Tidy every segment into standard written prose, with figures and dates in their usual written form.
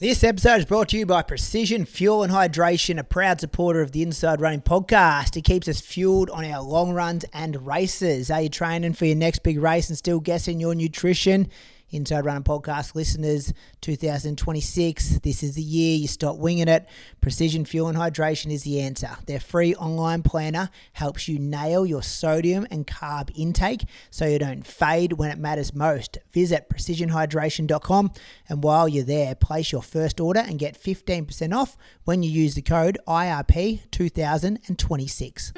This episode is brought to you by Precision Fuel and Hydration, a proud supporter of the Inside Running podcast. It keeps us fueled on our long runs and races. Are you training for your next big race and still guessing your nutrition? Inside Running Podcast listeners, 2026, this is the year you stop winging it. Precision Fuel and Hydration is the answer. Their free online planner helps you nail your sodium and carb intake so you don't fade when it matters most. Visit precisionhydration.com, and while you're there, place your first order and get 15% off when you use the code IRP2026.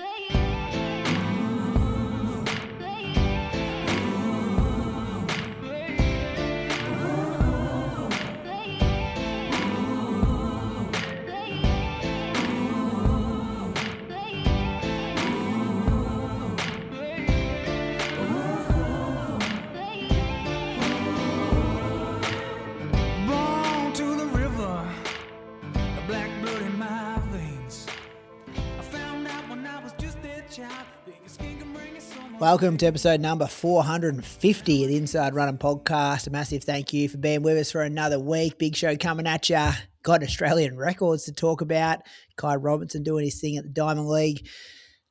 Welcome to episode number 450 of the Inside Running Podcast. A massive thank you for being with us for another week. Big show coming at you. Got Australian records to talk about. Kai Robinson doing his thing at the Diamond League.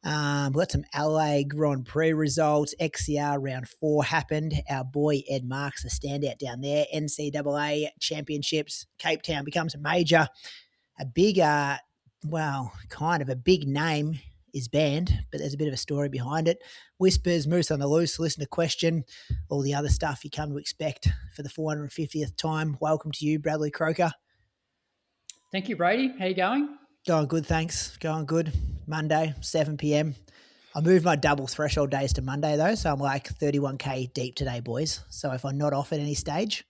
We've got some LA Grand Prix results. XCR round 4 happened. Our boy Ed Marks, the standout down there. NCAA championships. Cape Town becomes a major. A big, kind of a big name is banned, but there's a bit of a story behind it. Whispers, Moose on the Loose, Listen to Question, all the other stuff you come to expect for the 450th time. Welcome to you, Bradley Croker. Thank you, Brady. How you going? Going good, thanks. Going good. Monday, 7 p.m. I moved my double threshold days to Monday, though, so I'm like 31K deep today, boys. So if I'm not off at any stage,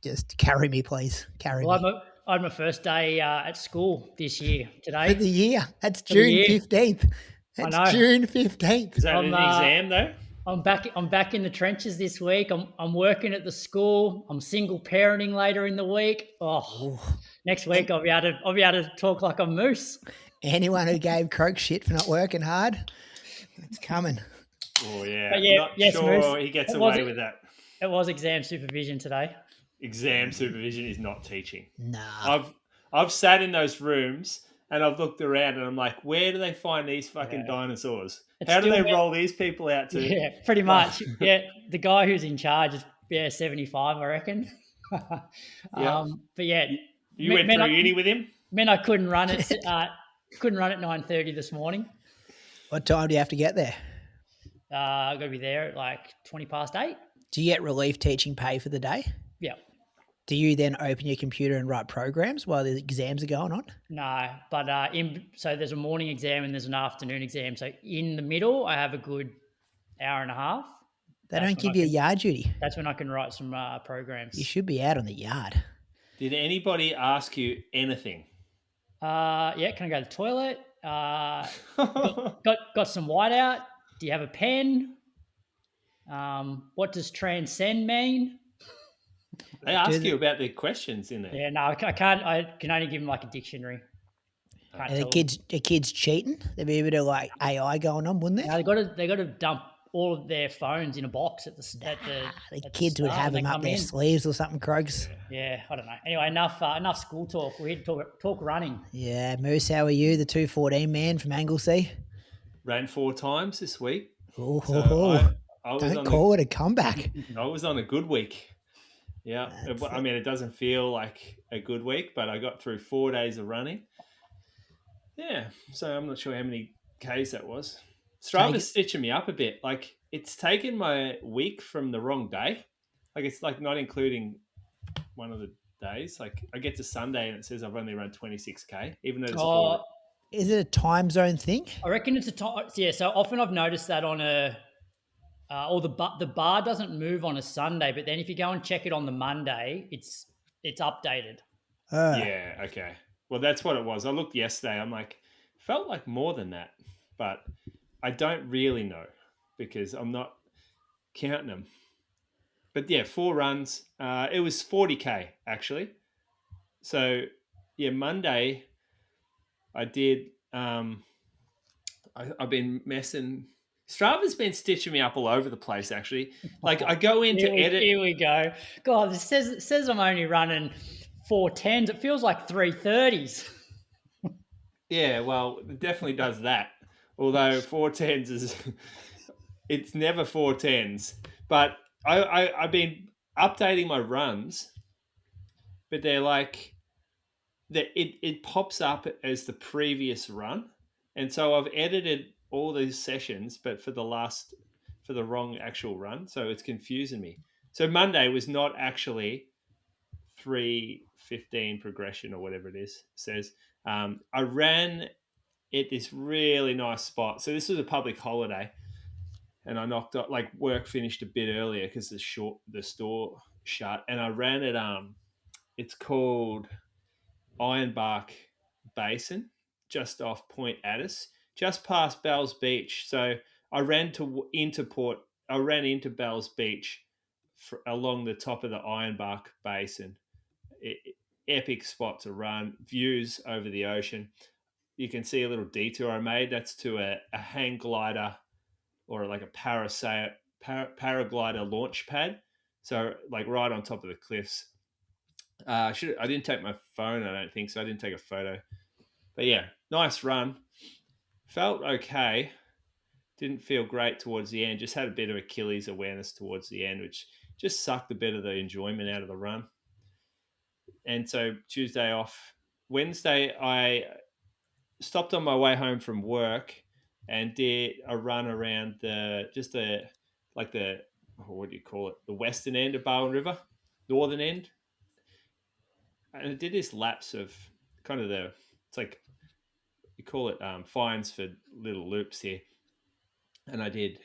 just carry me, please. Carry me. I had my first day at school this year today. For the year. That's June 15th. That's June 15th. Is that an exam though? I'm back in the trenches this week. I'm working at the school. I'm single parenting later in the week. Next week I'll be able to talk like a moose. Anyone who gave Croak shit for not working hard, it's coming. Oh yeah. Yes, sure Moose, he gets away with that. It was exam supervision today. Exam supervision is not teaching. Nah. I've sat in those rooms and I've looked around and I'm like, where do they find these fucking dinosaurs? How do they roll these people out to? Yeah, pretty much. Yeah, the guy who's in charge is 75, I reckon. But yeah, you went through uni with him. I couldn't run it. Couldn't run at 9:30 this morning. What time do you have to get there? I've got to be there at like 20:08. Do you get relief teaching pay for the day? Yeah. Do you then open your computer and write programs while the exams are going on? No, but so there's a morning exam and there's an afternoon exam. So in the middle, I have a good hour and a half. They don't give you a yard duty. That's when I can write some programs. You should be out on the yard. Did anybody ask you anything? Yeah, can I go to the toilet? Got some whiteout. Do you have a pen? What does transcend mean? They ask you about the questions in there. Yeah, no, I can't. I can only give them like a dictionary. Are the kids cheating? There'd be a bit of like AI going on, wouldn't there? No, they got to dump all of their phones in a box at the kids would have them up their sleeves or something, Croaks. Yeah, I don't know. Anyway, enough school talk. We had to talk running. Yeah, Moose, how are you? The 214 man from Anglesea. Ran 4 times this week. Oh, so don't call it a comeback. I was on a good week. Yeah, I mean, it doesn't feel like a good week, but I got through 4 days of running. Yeah, so I'm not sure how many Ks that was. Strava's stitching me up a bit. Like, it's taken my week from the wrong day. Like, it's like not including one of the days. Like, I get to Sunday and it says I've only run 26K, even though it's Is it a time zone thing? I reckon it's a time. Yeah, so often I've noticed that on or the bar doesn't move on a Sunday, but then if you go and check it on the Monday, it's updated. Yeah, okay. Well, that's what it was. I looked yesterday. I'm like, felt like more than that, but I don't really know because I'm not counting them. But yeah, 4 runs. It was 40K actually. So yeah, Monday I did. I've been messing Strava's been stitching me up all over the place, actually. Like, I go into edit. Here we go. God, it says I'm only running 410s. It feels like 330s. Yeah, well, it definitely does that. Although 410s is, it's never 410s. But I've been updating my runs, but they're like, it pops up as the previous run. And so I've edited all these sessions, but for the wrong actual run. So it's confusing me. So Monday was not actually 3:15 progression or whatever it says. I ran at this really nice spot. So this was a public holiday, and I knocked up, like, work finished a bit earlier because the store shut, and I ran at it's called Ironbark Basin, just off Point Addis, just past Bells Beach. So I ran into Bells Beach along the top of the Ironbark Basin. Epic spot to run, views over the ocean. You can see a little detour I made. That's to a hang glider, or like a paraglider launch pad. So, like, right on top of the cliffs. I didn't take my phone, I don't think so. I didn't take a photo. But yeah, nice run. Felt okay. Didn't feel great towards the end. Just had a bit of Achilles awareness towards the end, which just sucked a bit of the enjoyment out of the run. And so Tuesday off. Wednesday, I stopped on my way home from work and did a run around what do you call it? The western end of Barwon River, northern end. And I did this lapse of kind of it's like, you call it fines for little loops here. And I did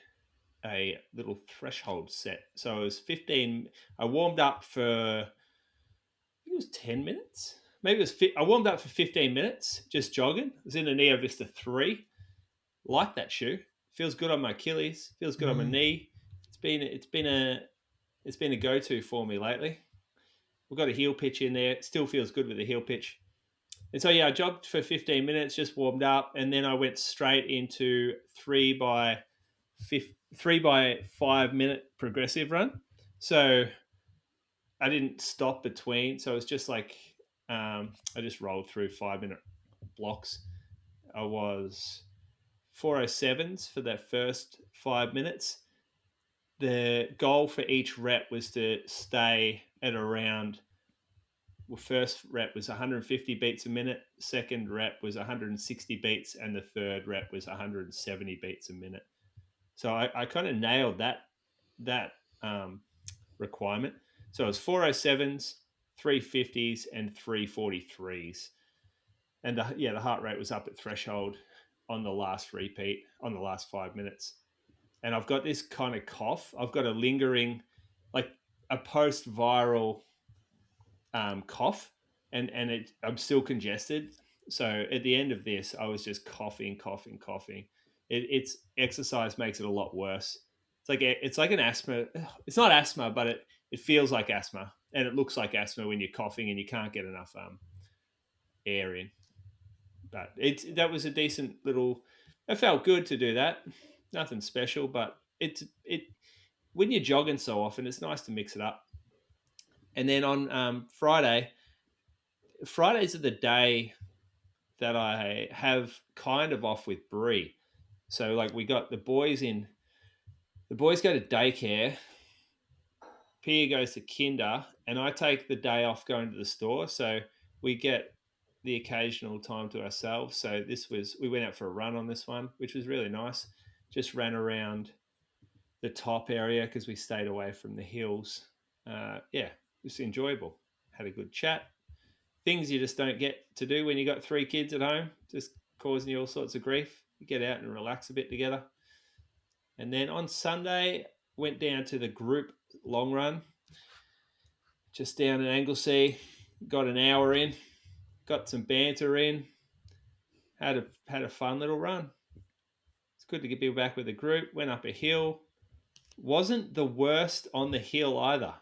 a little threshold set. So it was 15. I warmed up for, I think it was 10 minutes. Maybe it was, I warmed up for 15 minutes, just jogging. I was in a Neo Vista 3. Like that shoe. Feels good on my Achilles. Feels good on my knee. It's been a go-to for me lately. We've got a heel pitch in there. It still feels good with the heel pitch. And so, yeah, I jogged for 15 minutes, just warmed up, and then I went straight into 3 by 5 minute progressive run. So I didn't stop between. So it was just like, I just rolled through 5-minute blocks. I was 4:07s for that first 5 minutes. The goal for each rep was to stay at around, well, first rep was 150 beats a minute, second rep was 160 beats, and the third rep was 170 beats a minute. So I kind of nailed that requirement. So it was 4:07s, 350s, and 343s. And the heart rate was up at threshold on the last repeat, on the last 5 minutes. And I've got this kind of cough. I've got a lingering, like a post-viral cough, and I'm still congested. So at the end of this, I was just coughing. It's exercise makes it a lot worse. It's like an asthma. It's not asthma, but it feels like asthma, and it looks like asthma when you're coughing and you can't get enough air in. But that was a decent little. It felt good to do that. Nothing special, but it when you're jogging so often, it's nice to mix it up. And then on Fridays are the day that I have kind of off with Bree. So, like, we got the boys go to daycare, Pia goes to kinder, and I take the day off going to the store. So we get the occasional time to ourselves. So we went out for a run on this one, which was really nice. Just ran around the top area because we stayed away from the hills. It was enjoyable. Had a good chat. Things you just don't get to do when you got 3 kids at home, just causing you all sorts of grief. You get out and relax a bit together. And then on Sunday, went down to the group long run, just down in Anglesea. Got an hour in, got some banter in, had a fun little run. It's good to be back with the group. Went up a hill. Wasn't the worst on the hill either.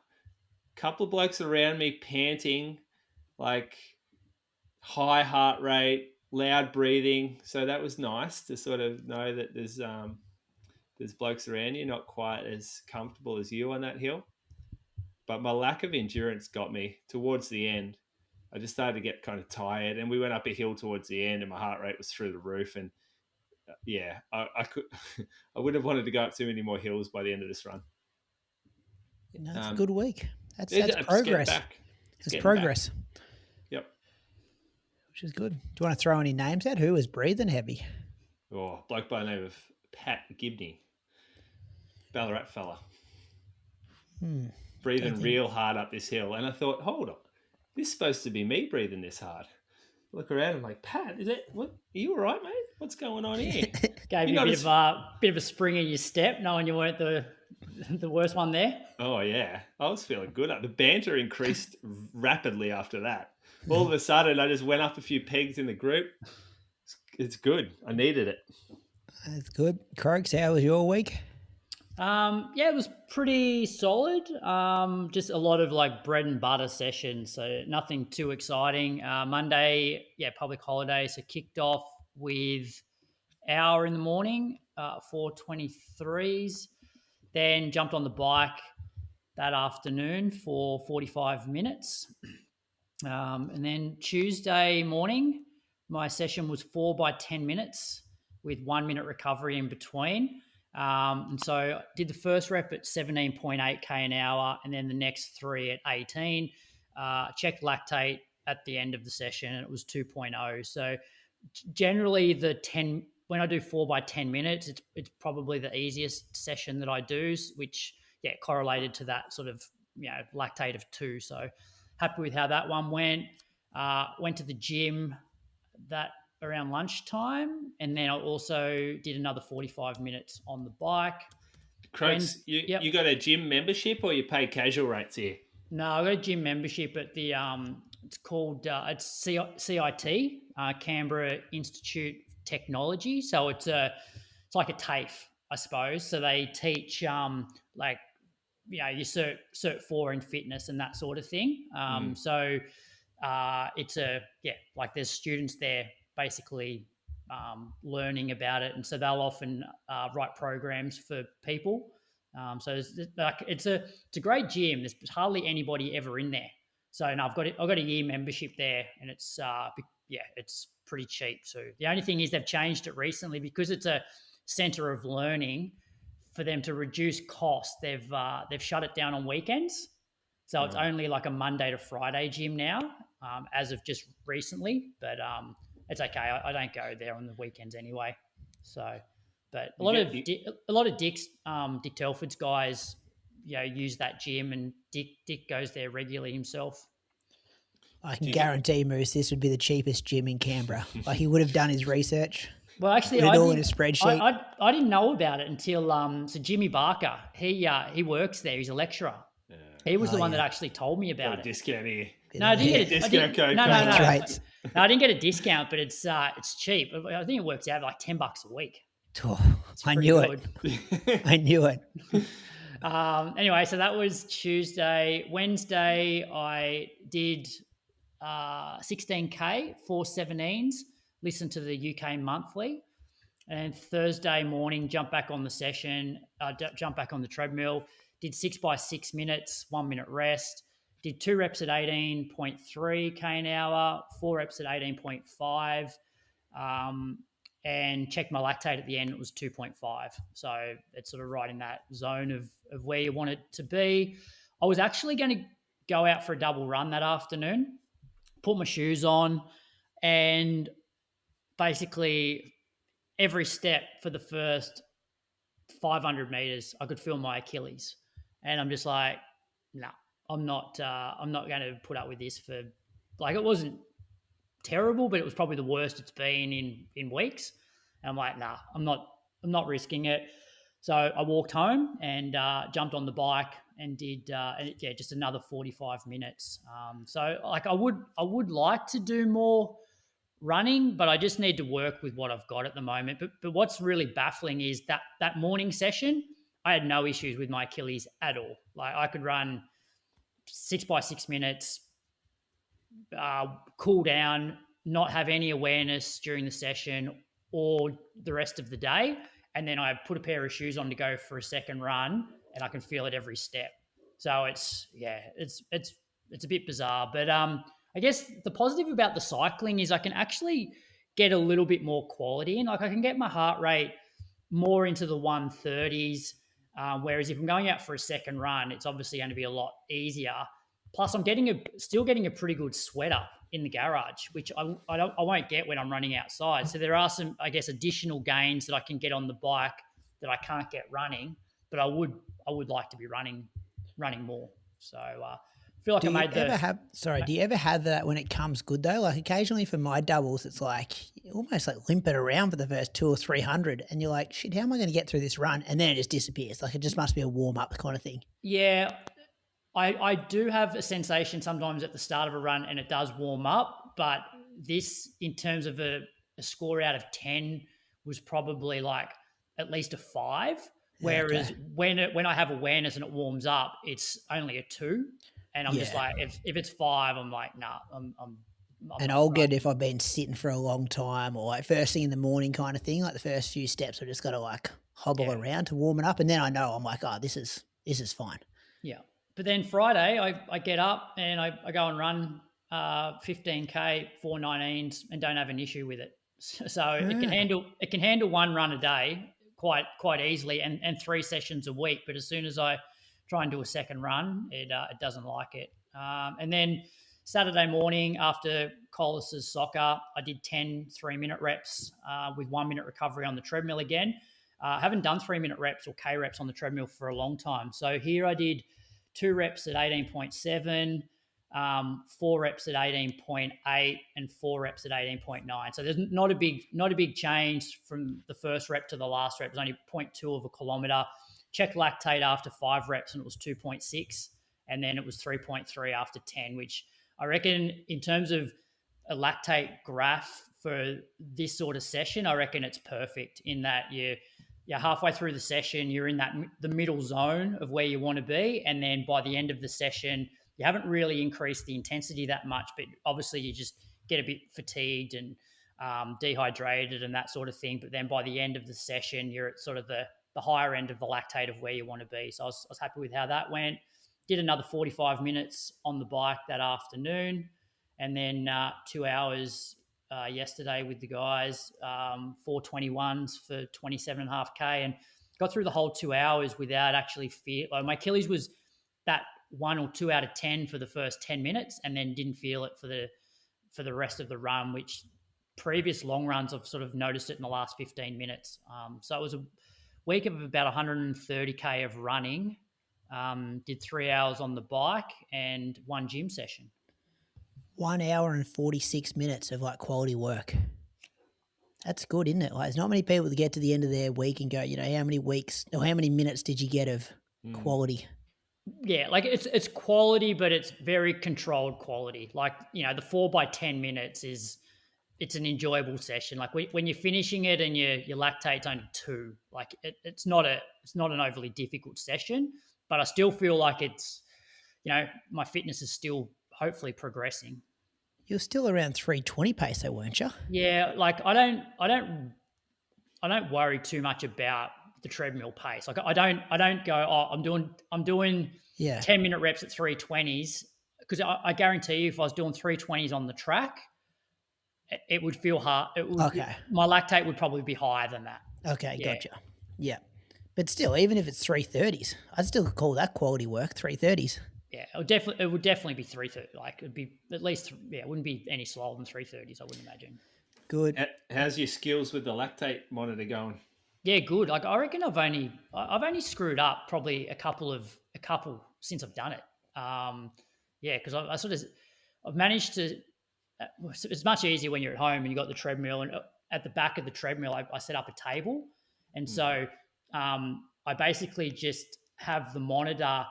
Couple of blokes around me panting, like high heart rate, loud breathing. So that was nice to sort of know that there's blokes around you not quite as comfortable as you on that hill. But my lack of endurance got me towards the end. I just started to get kind of tired, and we went up a hill towards the end, and my heart rate was through the roof. And I could, I wouldn't have wanted to go up too many more hills by the end of this run. No, it's a good week. That's It's progress. It's progress. Back. Yep. Which is good. Do you want to throw any names out? Who was breathing heavy? Oh, bloke by the name of Pat Gibney. Ballarat fella. Breathing real hard up this hill. And I thought, hold on. This is supposed to be me breathing this hard. Look around, I'm like, Pat, are you all right, mate? What's going on here? Gave you a bit of a spring in your step, knowing you weren't the worst one there. Oh yeah, I was feeling good. The banter increased rapidly after that. All of a sudden, I just went up a few pegs in the group. It's good. I needed it. That's good. Croaks, how was your week? It was pretty solid. Just a lot of like bread and butter sessions, so nothing too exciting. Monday, public holiday, so kicked off with hour in the morning, 4:23s. Then jumped on the bike that afternoon for 45 minutes. And then Tuesday morning, my session was 4 by 10 minutes with 1 minute recovery in between. And so I did the first rep at 17.8k an hour, and then the next 3 at 18. Checked lactate at the end of the session, and it was 2.0. So generally when I do 4 by 10 minutes, it's probably the easiest session that I do, which correlated to that sort of lactate of 2. So happy with how that one went. Went to the gym that around lunchtime, and then I also did another 45 minutes on the bike. Croaks, you got a gym membership or you pay casual rates here? No, I got a gym membership at the it's called it's CIT, Canberra Institute of Technology. So it's like a TAFE, I suppose. So they teach your Cert 4 in fitness and that sort of thing. So it's there's students there basically learning about it, and so they'll often write programs for people. So it's a great gym. There's hardly anybody ever in there. So I've got a year membership there, and it's pretty cheap. So the only thing is they've changed it recently because it's a centre of learning. For them to reduce cost, they've shut it down on weekends. So it's only like a Monday to Friday gym now, as of just recently. But it's okay. I don't go there on the weekends anyway. So, but a lot of Dick Telford's guys, use that gym, and Dick goes there regularly himself. I can guarantee, Moose, this would be the cheapest gym in Canberra. Like, he would have done his research. Well, actually, in a spreadsheet. I didn't know about it until so Jimmy Barker, he works there. He's a lecturer. Yeah. He was the one that actually told me about it. Discount here. No, I didn't get a discount code. No, I didn't get a discount, but it's cheap. I think it works out like $10 a week. Oh, I knew it. I knew it. Anyway, so that was Tuesday. Wednesday, I did 16k, 4:17s. Listened to the UK Monthly, and Thursday morning jumped back on the session, jumped back on the treadmill, did 6 by 6 minutes, 1 minute rest, did 2 reps at 18.3k an hour, 4 reps at 18.5, and checked my lactate at the end. It was 2.5. So it's sort of right in that zone of where you want it to be. I was actually going to go out for a double run that afternoon, put my shoes on, and basically every step for the first 500 meters, I could feel my Achilles, and I'm just like, no, I'm not going to put up with this for, like, it wasn't terrible, but it was probably the worst it's been in weeks. And I'm like, nah, I'm not risking it. So I walked home and jumped on the bike and did just another 45 minutes. So like I would like to do more running, but I just need to work with what I've got at the moment. But what's really baffling is that morning session, I had no issues with my Achilles at all. Like, I could run 6 by 6 minutes, cool down, not have any awareness during the session or the rest of the day, and then I put a pair of shoes on to go for a second run, and I can feel it every step. So it's a bit bizarre, but I guess the positive about the cycling is I can actually get a little bit more quality in. Like I can get my heart rate more into the 130s. Whereas if I'm going out for a second run, it's obviously going to be a lot easier. Plus, I'm still getting a pretty good sweat up in the garage, which I won't get when I'm running outside. So there are some, I guess, additional gains that I can get on the bike that I can't get running, but I would like to be running more. So I feel like Do you ever have that when it comes good though? Like occasionally for my doubles, it's like almost like limping around for the first 200 or 300, and you're like, shit, how am I going to get through this run? And then it just disappears. Like it just must be a warm up kind of thing. Yeah, I do have a sensation sometimes at the start of a run, and it does warm up. But this, in terms of a score out of 10, was probably like at least a 5. Whereas when I have awareness and it warms up, it's only a 2. And I'm just like, if it's 5, I'm like, nah, I'm and I'll get if I've been sitting for a long time or like first thing in the morning kind of thing, like the first few steps, I just got to like hobble around to warm it up. And then I know I'm like, oh, this is fine. Yeah. But then Friday, I get up and I go and run 15K, 4:19s, and don't have an issue with it. So it can handle one run a day quite easily and 3 sessions a week. But as soon as I try and do a second run, it doesn't like it. And then Saturday morning after Collis's soccer, I did 10 3-minute reps with 1 minute recovery on the treadmill again. I haven't done 3-minute reps or K reps on the treadmill for a long time. So here I did 2 reps at 18.7, 4 reps at 18.8, and 4 reps at 18.9. So there's not a big change from the first rep to the last rep. It was only 0.2 of a kilometre. Checked lactate after 5 reps and it was 2.6, and then it was 3.3 after 10, which I reckon in terms of a lactate graph for this sort of session, I reckon it's perfect in that you're halfway through the session, you're in the middle zone of where you want to be, and then by the end of the session, you haven't really increased the intensity that much, but obviously you just get a bit fatigued and dehydrated and that sort of thing. But then by the end of the session, you're at sort of the higher end of the lactate of where you want to be. So I was happy with how that went. Did another 45 minutes on the bike that afternoon, and then 2 hours yesterday with the guys, 4:21s for 27.5K, and got through the whole 2 hours without actually fear. Like my Achilles was that 1 or 2 out of 10 for the first 10 minutes, and then didn't feel it for the rest of the run, which previous long runs I've sort of noticed it in the last 15 minutes. So it was a week of about 130K of running. Did 3 hours on the bike and 1 gym session. 1 hour and 46 minutes of like quality work. That's good, isn't it? Like, there's not many people that get to the end of their week and go, you know, how many weeks or how many minutes did you get of quality? Yeah, like it's quality, but it's very controlled quality. Like, you know, the 4x10 minutes it's an enjoyable session. Like when you're finishing it and your lactate's only 2, like it's not an overly difficult session, but I still feel like it's, you know, my fitness is still hopefully progressing. You're still around 320 pace though, weren't you? Yeah, like I don't worry too much about the treadmill pace. Like I don't go, oh, I'm doing 10-minute reps at 320s, because I guarantee you if I was doing 320s on the track, it would feel hard. My lactate would probably be higher than that. Okay, yeah. Gotcha. Yeah. But still, even if it's 330s, I'd still call that quality work, 330s. Yeah, it would definitely be 330. Like it'd be at least, it wouldn't be any slower than 330s, I wouldn't imagine. Good. How's your skills with the lactate monitor going? Yeah, good. Like I reckon I've only screwed up probably a couple since I've done it. Because I've managed to. It's much easier when you're at home and you've got the treadmill, and at the back of the treadmill, I set up a table. And so I basically just have the monitor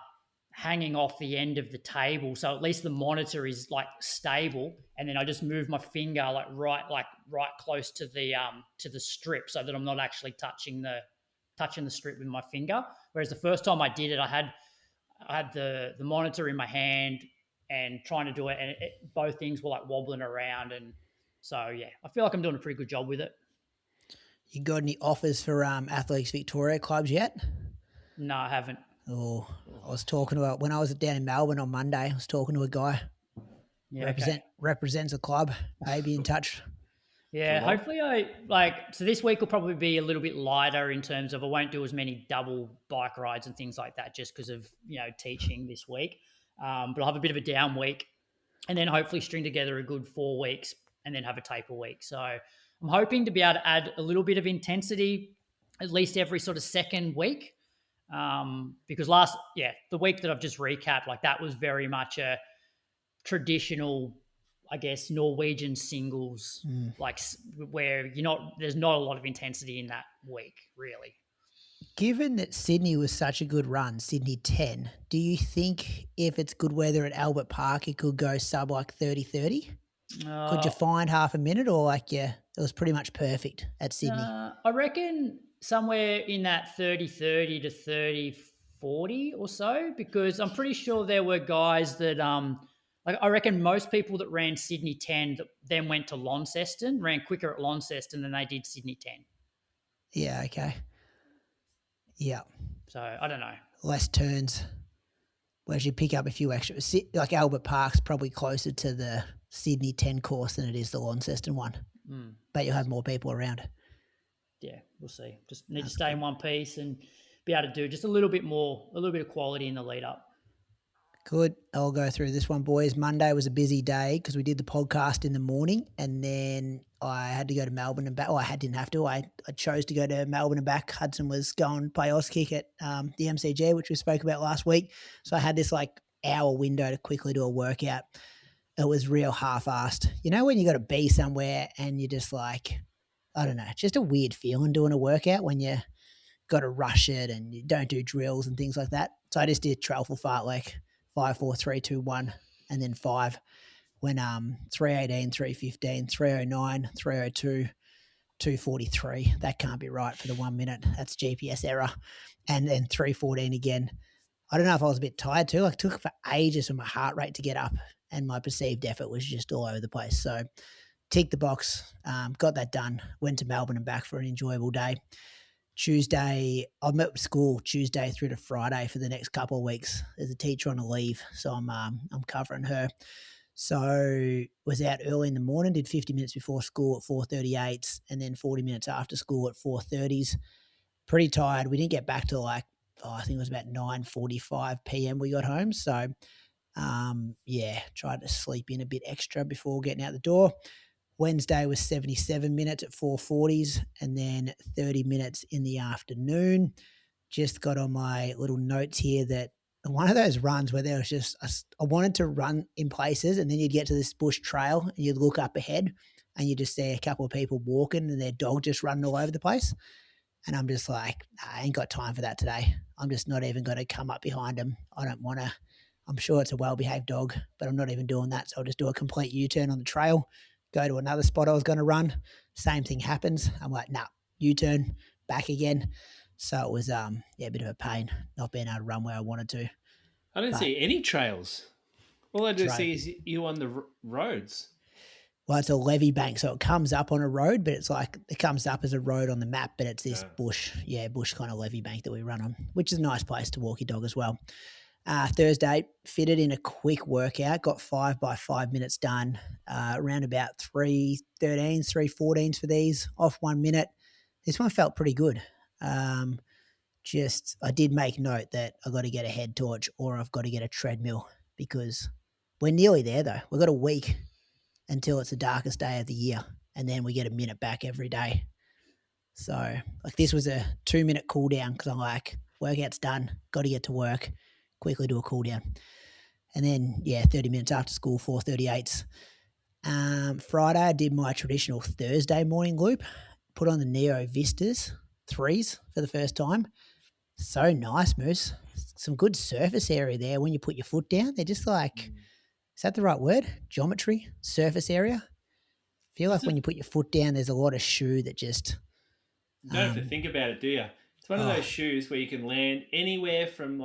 hanging off the end of the table. So at least the monitor is like stable. And then I just move my finger right close to the strip so that I'm not actually touching the strip with my finger. Whereas the first time I did it, I had the monitor in my hand and trying to do it, and both things were like wobbling around. And so, yeah, I feel like I'm doing a pretty good job with it. You got any offers for Athletics Victoria clubs yet? No, I haven't. Oh, I was talking about when I was down in Melbourne on Monday. I was talking to a guy represents a club. Maybe in touch. Yeah, hopefully so this week will probably be a little bit lighter in terms of I won't do as many double bike rides and things like that just because of, teaching this week. But I'll have a bit of a down week and then hopefully string together a good 4 weeks and then have a taper week. So I'm hoping to be able to add a little bit of intensity at least every sort of second week. Because the week that I've just recapped, like that was very much a traditional, I guess, Norwegian singles, like where there's not a lot of intensity in that week, really. Given that Sydney was such a good run, Sydney 10, do you think if it's good weather at Albert Park, it could go sub like 30-30? Could you find half a minute or it was pretty much perfect at Sydney? I reckon somewhere in that 30-30 to 30-40 or so, because I'm pretty sure there were guys that I reckon most people that ran Sydney 10 then went to Launceston, ran quicker at Launceston than they did Sydney 10. Yeah, okay. Yeah. So, I don't know. Less turns. Whereas you pick up a few extra. Like Albert Park's probably closer to the Sydney 10 course than it is the Launceston one. But you'll have more people around. Yeah, we'll see. Just need to stay in one piece and be able to do just a little bit of quality in the lead up. Good. I'll go through this one, boys. Monday was a busy day because we did the podcast in the morning and then I had to go to Melbourne and back. Oh, I didn't have to. I chose to go to Melbourne and back. Hudson was going to play Auskick at the MCG, which we spoke about last week. So I had this hour window to quickly do a workout. It was real half-assed. You know when you got to be somewhere and you're just I don't know, it's just a weird feeling doing a workout when you got to rush it and you don't do drills and things like that. So I just did truffle fart 5, 4, 3, 2, 1, and then 5. When 3:18, 3:15, 3:09, 3:02, 2:43. That can't be right for the 1 minute. That's GPS error. And then 3:14 again. I don't know if I was a bit tired too. It took for ages for my heart rate to get up and my perceived effort was just all over the place. So ticked the box, got that done, went to Melbourne and back for an enjoyable day. Tuesday, I met with school Tuesday through to Friday for the next couple of weeks. There's a teacher on a leave, so I'm covering her. So was out early in the morning, did 50 minutes before school at 4:38, and then 40 minutes after school at 4:30s. Pretty tired. We didn't get back till I think it was about 9:45 p.m. we got home. So, tried to sleep in a bit extra before getting out the door. Wednesday was 77 minutes at 4:40s and then 30 minutes in the afternoon. Just got on my little notes here that one of those runs where there was just, I wanted to run in places and then you'd get to this bush trail and you'd look up ahead and you just see a couple of people walking and their dog just running all over the place. And I'm just I ain't got time for that today. I'm just not even going to come up behind them. I don't want to. I'm sure it's a well-behaved dog, but I'm not even doing that. So I'll just do a complete U-turn on the trail, go to another spot I was going to run. Same thing happens. I'm U-turn, back again. So it was a bit of a pain not being able to run where I wanted to. I didn't see any trails. All I do see is you on the roads. Well, it's a levee bank, so it comes up on a road, but it's it comes up as a road on the map, but it's this bush kind of levee bank that we run on, which is a nice place to walk your dog as well. Thursday, fitted in a quick workout, got 5 by 5 minutes done, around about 3:13s, 3:14s for these, off 1 minute. This one felt pretty good. I did make note that I've got to get a head torch or I've got to get a treadmill because we're nearly there though. We've got a week until it's the darkest day of the year and then we get a minute back every day. So this was a 2-minute cool down because I'm workout's done, got to get to work, quickly do a cool down. And then, 30 minutes after school, 4:38. Friday, I did my traditional Thursday morning loop, put on the Neo Vistas 3s for the first time. So nice, Moose. Some good surface area there when you put your foot down. They're just is that the right word? Geometry, surface area. I feel like when you put your foot down, there's a lot of shoe that just... You don't have to think about it, do you? It's one of those shoes where you can land anywhere from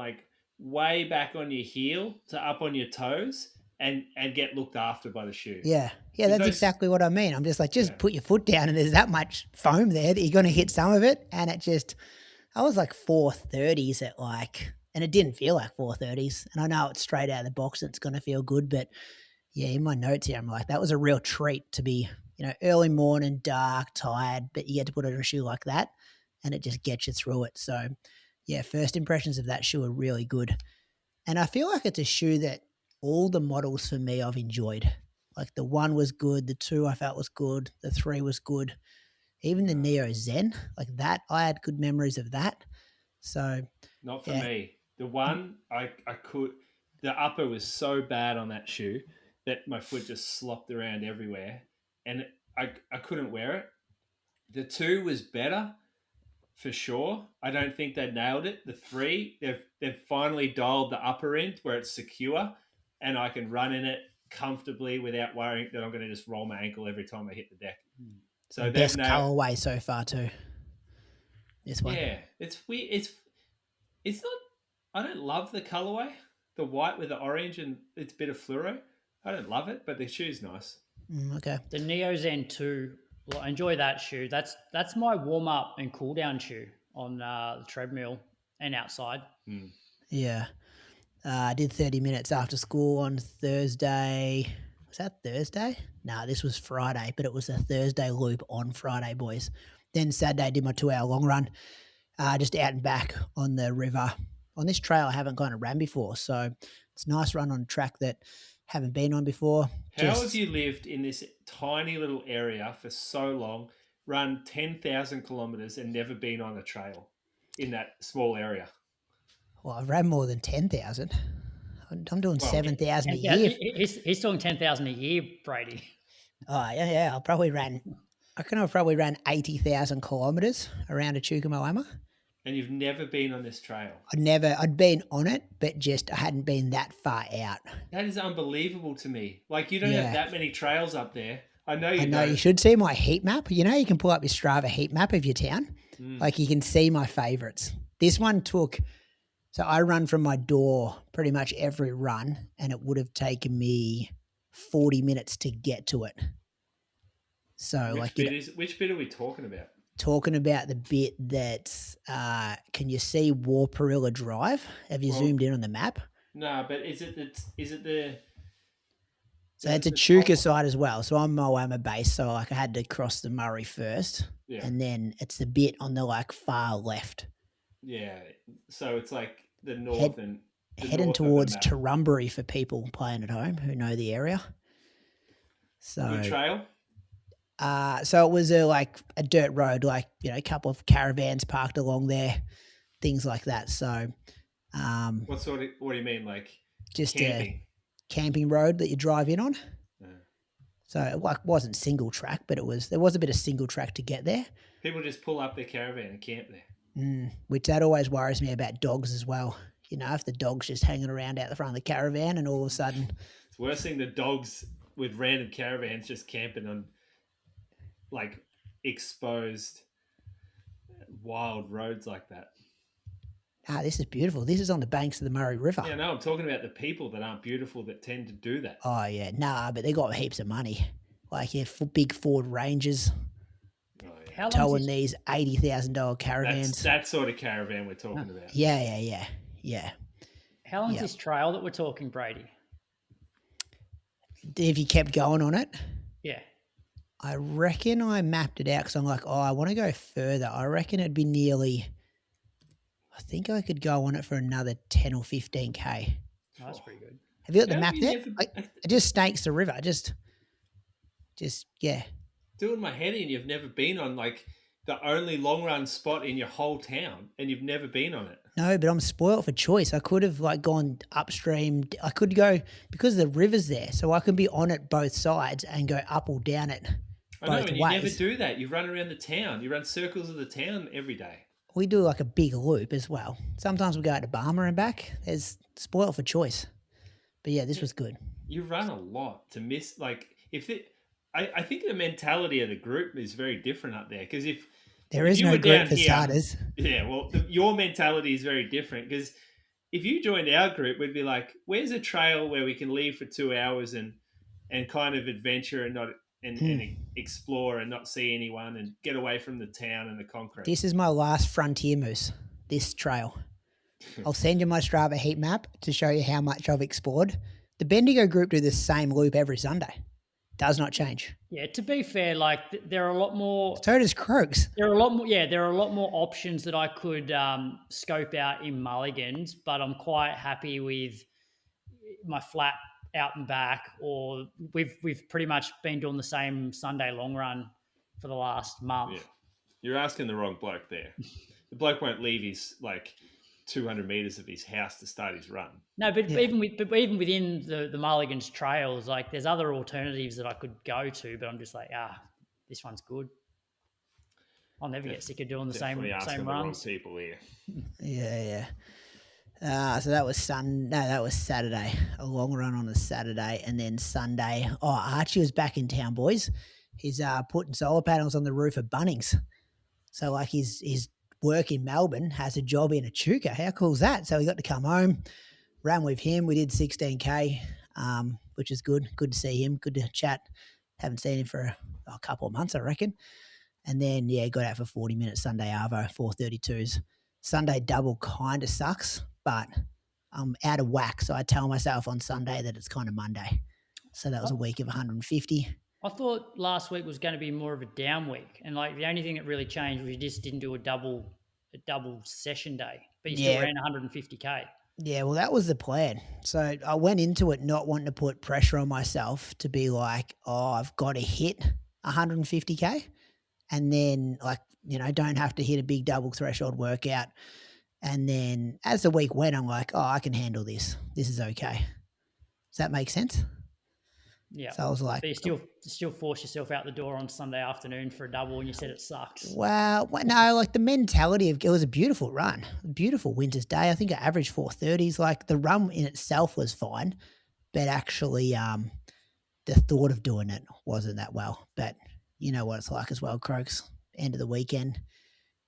way back on your heel to up on your toes, and get looked after by the shoe. Yeah, that's exactly what I mean. I'm just like, put your foot down, and there's that much foam there that you're going to hit some of it, and it just, I was like 430s at like, and it didn't feel like 430s, and I know it's straight out of the box and it's going to feel good, but yeah, in my notes here, I'm like, that was a real treat to be, early morning, dark, tired, but you get to put on a shoe like that, and it just gets you through it. So yeah, first impressions of that shoe are really good, and I feel like it's a shoe that all the models for me I've enjoyed. Like the 1 was good, the 2 I felt was good, the 3 was good. Even the Neo Zen, like that, I had good memories of that. So not for me. The 1 I could, the upper was so bad on that shoe that my foot just slopped around everywhere, and I couldn't wear it. The 2 was better for sure. I don't think they nailed it. The 3, they've finally dialed the upper end where it's secure, and I can run in it comfortably without worrying that I'm going to just roll my ankle every time I hit the deck. So best colorway so far too. This one. Yeah, it's weird. It's not. I don't love the colorway, the white with the orange, and it's a bit of fluoro. I don't love it, but the shoe's nice. Okay. The Neo Zen 2, well, I enjoy that shoe. That's my warm up and cool down shoe on the treadmill and outside. Yeah. I did 30 minutes after school on Thursday. Was that Thursday? No, this was Friday, but it was a Thursday loop on Friday, boys. Then Saturday I did my 2-hour long run, just out and back on the river. On this trail I haven't kind of ran before, so it's a nice run on a track that haven't been on before. How have you lived in this tiny little area for so long, run 10,000 kilometres and never been on a trail in that small area? Well, I've ran more than 10,000. I'm doing 7,000 a year. He's doing 10,000 a year, Brady. Oh, yeah. I've probably ran 80,000 kilometres around Chukamoama. And you've never been on this trail? I'd been on it, but I hadn't been that far out. That is unbelievable to me. Like, you don't have that many trails up there. I know you don't. You should see my heat map. You can pull up your Strava heat map of your town. Like, you can see my favourites. This one took... So I run from my door pretty much every run, and it would have taken me 40 minutes to get to it. So which bit are we talking about? Talking about the bit that's, can you see Warparilla Drive? Have you zoomed in on the map? No, but is it the... So it's a Chuka side as well. So I'm Moama base, so I had to cross the Murray first, and then it's the bit on the far left. Yeah, so it's like the north heading towards Tarumbury for people playing at home who know the area. So good trail. So it was a dirt road, a couple of caravans parked along there, things like that. So, what do you mean, just camping? A camping road that you drive in on. Yeah. So it wasn't single track, but there was a bit of single track to get there. People just pull up their caravan and camp there. Which that always worries me about dogs as well. If the dog's just hanging around out the front of the caravan and all of a sudden... It's worse seeing the dogs with random caravans just camping on exposed wild roads like that. This is beautiful. This is on the banks of the Murray River. Yeah, no, I'm talking about the people that aren't beautiful that tend to do that. Oh, yeah. But they got heaps of money. Big Ford Rangers... towing these $80,000 caravans. That sort of caravan we're talking about. Yeah. How long's this trail that we're talking, Brady? If you kept going on it? Yeah. I reckon I mapped it out because I'm like, I want to go further. I reckon it'd be nearly, I think I could go on it for another 10 or 15K. Oh, that's pretty good. Have you got the map there? It just snakes the river. Just, yeah. Doing my head in, you've never been on the only long run spot in your whole town, and you've never been on it. No, but I'm spoiled for choice. I could have gone upstream. I could go because the river's there, so I can be on it both sides and go up or down it both ways. You never do that. You run around the town. You run circles of the town every day. We do a big loop as well. Sometimes we go out to Barmer and back. There's spoiled for choice. But yeah, this was good. You run a lot to miss I think the mentality of the group is very different up there because if there is no group for starters. Yeah, well, your mentality is very different because if you joined our group, we'd be like, where's a trail where we can leave for 2 hours and kind of adventure and not and explore and not see anyone and get away from the town and the concrete. This is my last frontier, Moose, this trail. I'll send you my Strava heat map to show you how much I've explored. The Bendigo group do the same loop every Sunday. Does not change. Yeah, to be fair, like there are a lot more. So does Croaks. There are a lot more. Yeah, there are a lot more options that I could scope out in Mulligans, but I'm quite happy with my flat out and back. Or we've pretty much been doing the same Sunday long run for the last month. Yeah, you're asking the wrong bloke there. The bloke won't leave his 200 meters of his house to start his run. No, but even within the Mulligans trails, like there's other alternatives that I could go to, but I'm just like, this one's good. I'll never get sick of doing the same runs. The wrong people here. Yeah. So that was Saturday. A long run on a Saturday, and then Sunday. Oh, Archie was back in town, boys. He's putting solar panels on the roof of Bunnings. So like his work in Melbourne has a job in Echuca. How cool is that? So we got to come home, ran with him. We did 16K, which is good. Good to see him. Good to chat. Haven't seen him for a couple of months, I reckon. And then, got out for 40 minutes Sunday Arvo, 432s. Sunday double kind of sucks, but I'm out of whack. So I tell myself on Sunday that it's kind of Monday. So that was a week of 150. I thought last week was going to be more of a down week. And like the only thing that really changed was you just didn't do a double session day, but you still ran 150K. Yeah, well, that was the plan. So I went into it not wanting to put pressure on myself to be like, I've got to hit 150K. And then don't have to hit a big double threshold workout. And then as the week went, I'm like, I can handle this. This is okay. Does that make sense? Yeah. So I was like, but you still force yourself out the door on Sunday afternoon for a double, and you said it sucks. Well, no, like the mentality of it was a beautiful run, a beautiful winter's day. I think I averaged 430s. Like the run in itself was fine, but actually, the thought of doing it wasn't that well. But you know what it's like as well, Croaks. End of the weekend,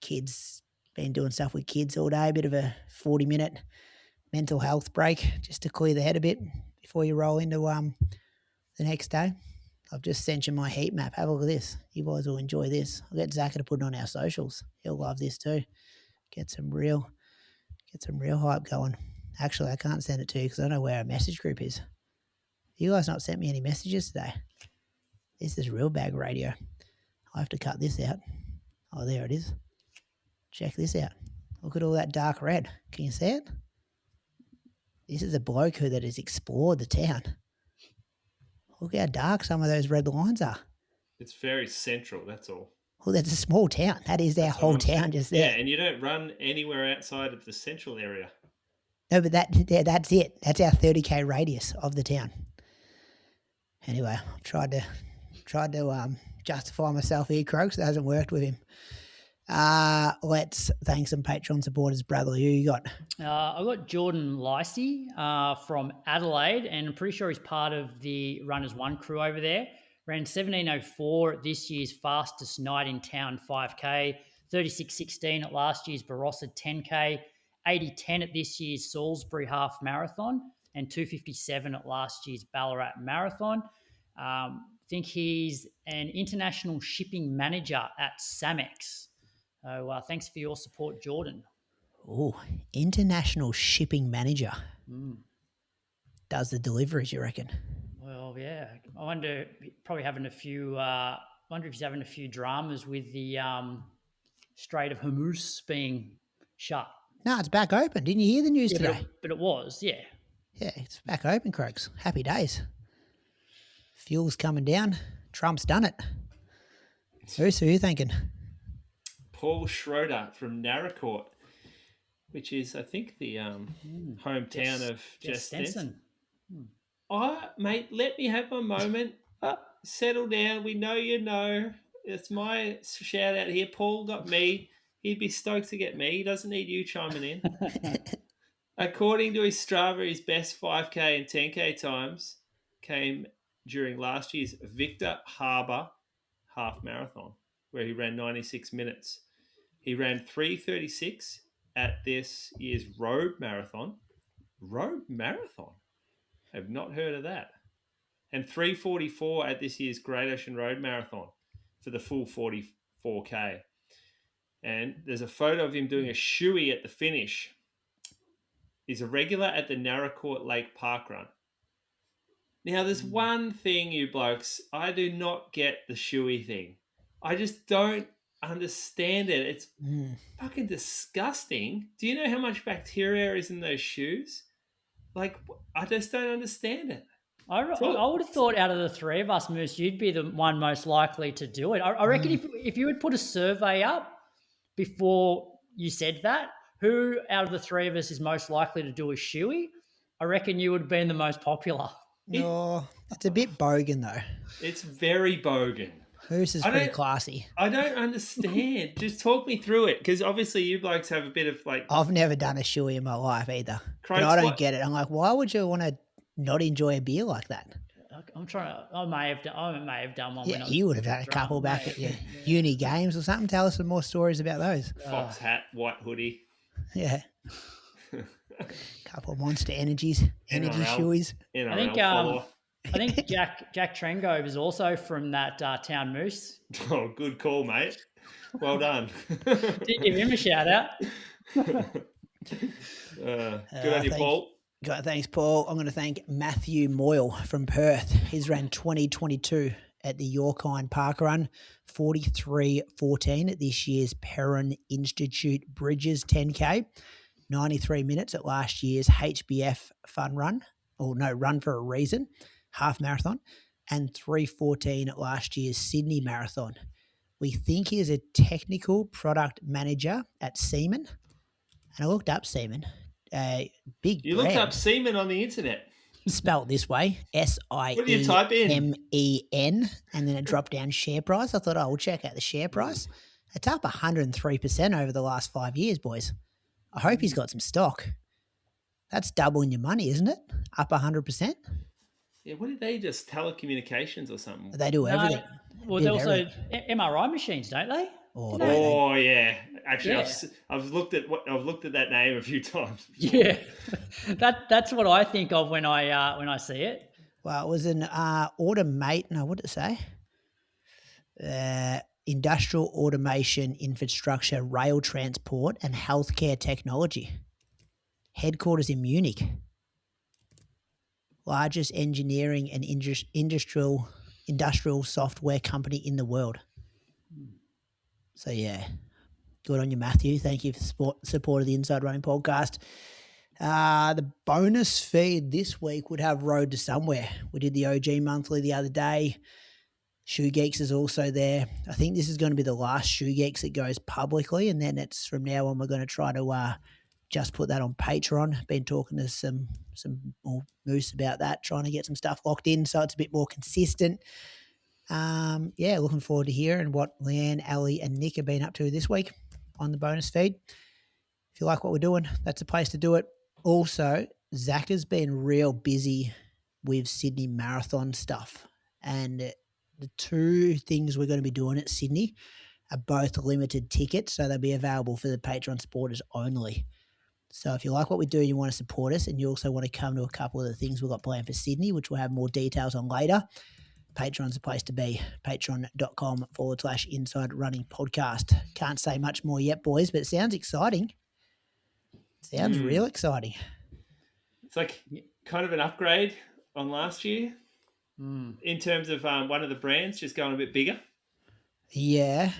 kids been doing stuff with kids all day. A bit of a 40-minute mental health break just to clear the head a bit before you roll into the next day. I've just sent you my heat map. Have a look at this. You guys will enjoy this. I'll get Zach to put it on our socials. He'll love this too. Get some real hype going. Actually, I can't send it to you because I don't know where our message group is. You guys not sent me any messages today. This is real bag radio. I'll have to cut this out. Oh, there it is. Check this out. Look at all that dark red. Can you see it? This is a bloke that has explored the town. Look how dark some of those red lines are. It's very central, that's all. Well, that's a small town. That is our whole town just there. Yeah, and you don't run anywhere outside of the central area. No, but that's it. That's our 30K radius of the town. Anyway, I've tried to justify myself here, Croaks. It hasn't worked with him. Let's thank some Patreon supporters. Bradley, who you got? I got Jordan Lacey from Adelaide, and I'm pretty sure he's part of the Runners One crew over there. Ran 17:04 at this year's fastest night in town 5K, 36:16 at last year's Barossa 10K, 80:10 at this year's Salisbury half marathon, and 2:57 at last year's Ballarat marathon. I think he's an international shipping manager at Samex. So thanks for your support, Jordan. Oh, international shipping manager. Does the deliveries, you reckon? Well, yeah. I wonder, probably having a few, wonder if he's having a few dramas with the Strait of Hormuz being shut. No, it's back open. Didn't you hear the news today? But it was, yeah. Yeah, it's back open, Croaks. Happy days. Fuel's coming down. Trump's done it. Who are you thinking? Paul Schroeder from Narracourt, which is, I think, the hometown of Jess Stenson. Mate, let me have my moment. Settle down. We know you know. It's my shout out here. Paul got me. He'd be stoked to get me. He doesn't need you chiming in. According to his Strava, his best 5K and 10K times came during last year's Victor Harbour half marathon, where he ran 96 minutes. He ran 3:36 at this year's Road Marathon, Road marathon. Have not heard of that. And 3:44 at this year's Great Ocean Road Marathon for the full 44K. And there's a photo of him doing a shoey at the finish. He's a regular at the Narracourt Lake Park Run. Now, there's one thing, you blokes, I do not get the shoey thing. I just don't understand it. It's fucking disgusting. Do you know how much bacteria is in those shoes? Like, I just don't understand it. I would have thought out of the three of us, Moose, you'd be the one most likely to do it. I reckon if you would put a survey up before you said that, who out of the three of us is most likely to do a shoey, I reckon you would have been the most popular. No, it's a bit bogan though. It's very bogan. Moose is pretty classy. I don't understand. Just talk me through it, because obviously you blokes have a bit of like... I've never done a shoey in my life either. But I don't get it. I'm like, why would you want to not enjoy a beer like that? I'm trying to... I may have done one. Yeah, you would have done a couple back at your uni games or something. Tell us some more stories about those. Fox hat, white hoodie. Yeah. Couple of Monster Energy shoeys. I think Jack Trengo is also from that town, Moose. Oh, good call, mate. Well done. Did give him a shout out. Good on you, Paul. Thanks, Paul. I'm going to thank Matthew Moyle from Perth. He's ran 2022 at the Yorkine Park Run, 43:14 at this year's Perrin Institute Bridges 10K, 93 minutes at last year's HBF Run for a Reason half marathon, and 3:14 at last year's Sydney Marathon. We think he is a technical product manager at Seaman, and I looked up Seaman. Big You brand. looked up Seaman on the internet. Spelt this way, S-I-E-M-E-N, What do you type in? and then it dropped down share price. I thought, we'll check out the share price. It's up 103% over the last 5 years, boys. I hope he's got some stock. That's doubling your money, isn't it? Up 100%. Yeah, what did they just telecommunications or something? They do everything. Well, they also MRI machines, don't they? Oh yeah. Actually, yeah. I've looked at that name a few times. Yeah, that's what I think of when I see it. Well, it was an automate. No, what did it say? Industrial automation infrastructure, rail transport, and healthcare technology. Headquarters in Munich. Largest engineering and industrial software company in the world. So, yeah, good on you, Matthew. Thank you for support of the Inside Running podcast. The bonus feed this week would have Road to Somewhere. We did the OG monthly the other day. Shoe Geeks is also there. I think this is going to be the last Shoe Geeks that goes publicly, and then it's from now on we're going to try to just put that on Patreon. Been talking to some more Moose about that, trying to get some stuff locked in so it's a bit more consistent. Looking forward to hearing what Leanne, Ali, and Nick have been up to this week on the bonus feed. If you like what we're doing, that's a place to do it. Also, Zach has been real busy with Sydney Marathon stuff, and the two things we're going to be doing at Sydney are both limited tickets, so they'll be available for the Patreon supporters only. So if you like what we do and you want to support us, and you also want to come to a couple of the things we've got planned for Sydney, which we'll have more details on later, Patreon's the place to be. Patreon.com/Inside Running Podcast. Can't say much more yet, boys, but it sounds exciting. Sounds real exciting. It's like kind of an upgrade on last year in terms of one of the brands just going a bit bigger. Yeah.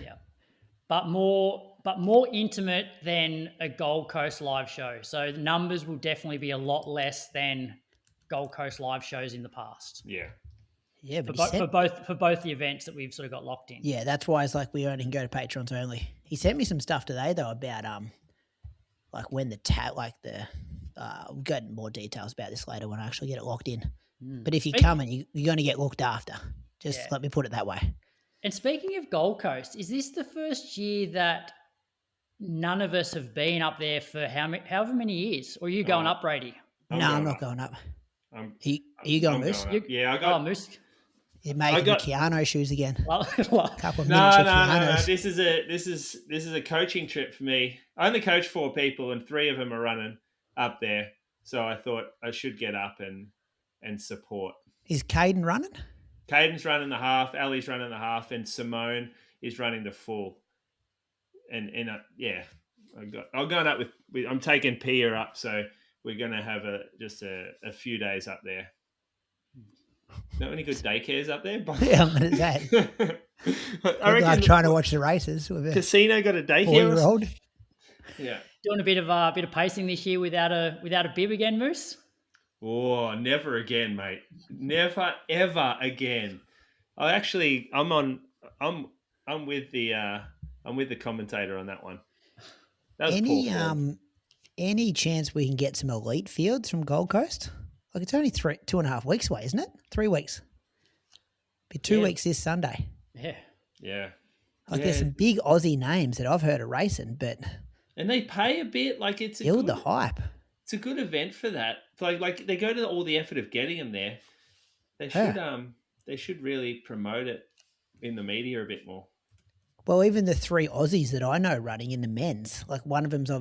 But more intimate than a Gold Coast live show. So the numbers will definitely be a lot less than Gold Coast live shows in the past. Yeah. Yeah, but for both the events that we've sort of got locked in. Yeah, that's why it's like we only can go to Patrons only. He sent me some stuff today though about like when we'll get more details about this later when I actually get it locked in. But if you come and you're going to get looked after, let me put it that way. And speaking of Gold Coast, is this the first year that none of us have been up there for however many years? Or are you going up, Brady? I'm not going up. Are you going, Moose? Yeah, I got. Oh, Moose. You're making the Keanu shoes again. Couple of No. This is a coaching trip for me. I only coach 4 people, and 3 of them are running up there. So I thought I should get up and support. Is Caden running? Caden's running the half, Ali's running the half, and Simone is running the full. And I'm going up with I'm taking Pia up, so we're going to have just a few days up there. Not any good daycares up there? Yeah, I'm going to say. I reckon trying to watch the races. With Casino got a daycare. 4-year-old. Yeah. Doing a bit of pacing this year without a bib again, Moose? Oh, never again, mate. Never ever again. I'm with the commentator on that one. That was any chance we can get some elite fields from Gold Coast? Like it's only 2.5 weeks away, isn't it? 3 weeks. Be 2 weeks this Sunday. Yeah. Yeah. Like there's some big Aussie names that I've heard of racing, and they pay a bit. Like it's build the hype. It's a good event for that. Like they go to all the effort of getting them there. They should really promote it in the media a bit more. Well, even the 3 Aussies that I know running in the men's, like one of them's not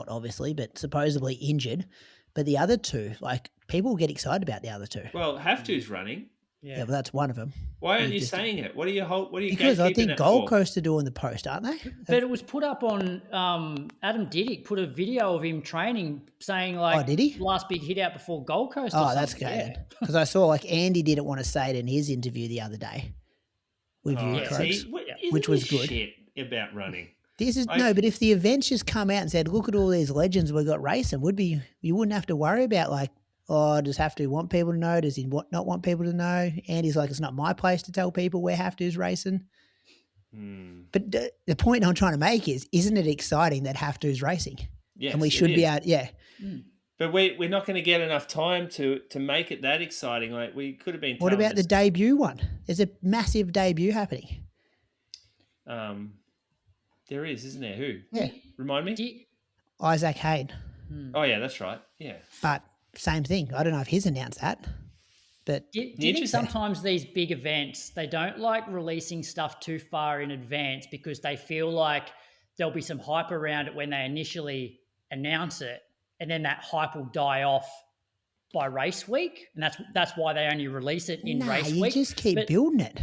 obviously, but supposedly injured. But the other 2, like people get excited about the other 2. Well, Have To's running. Yeah, but that's one of them. Why aren't you saying it? What are you? Because I think Gold Coast are doing the post, aren't they? But it was put up on Adam Diddick put a video of him training, saying like, did he? Last big hit out before Gold Coast. That's good. Because I saw like Andy didn't want to say it in his interview the other day with you, Croaks, which was good. Shit about running. This is but if the events just come out and said, look at all these legends we got racing, you wouldn't have to worry about like, does Have To want people to know? Does he not want people to know? Andy's like, it's not my place to tell people where Have To's racing. But the point I'm trying to make is, isn't it exciting that Have To's racing? Yes, and we should be out, But we're not going to get enough time to make it that exciting. Like we could have been. What about the debut one? There's a massive debut happening. There is, isn't there? Who? Yeah. Remind me? Isaac Hayne. Oh, yeah, that's right. Yeah. But same thing. I don't know if he's announced that. But do you think sometimes these big events, they don't like releasing stuff too far in advance because they feel like there'll be some hype around it when they initially announce it, and then that hype will die off by race week, and that's why they only release it in race week. You just keep building it.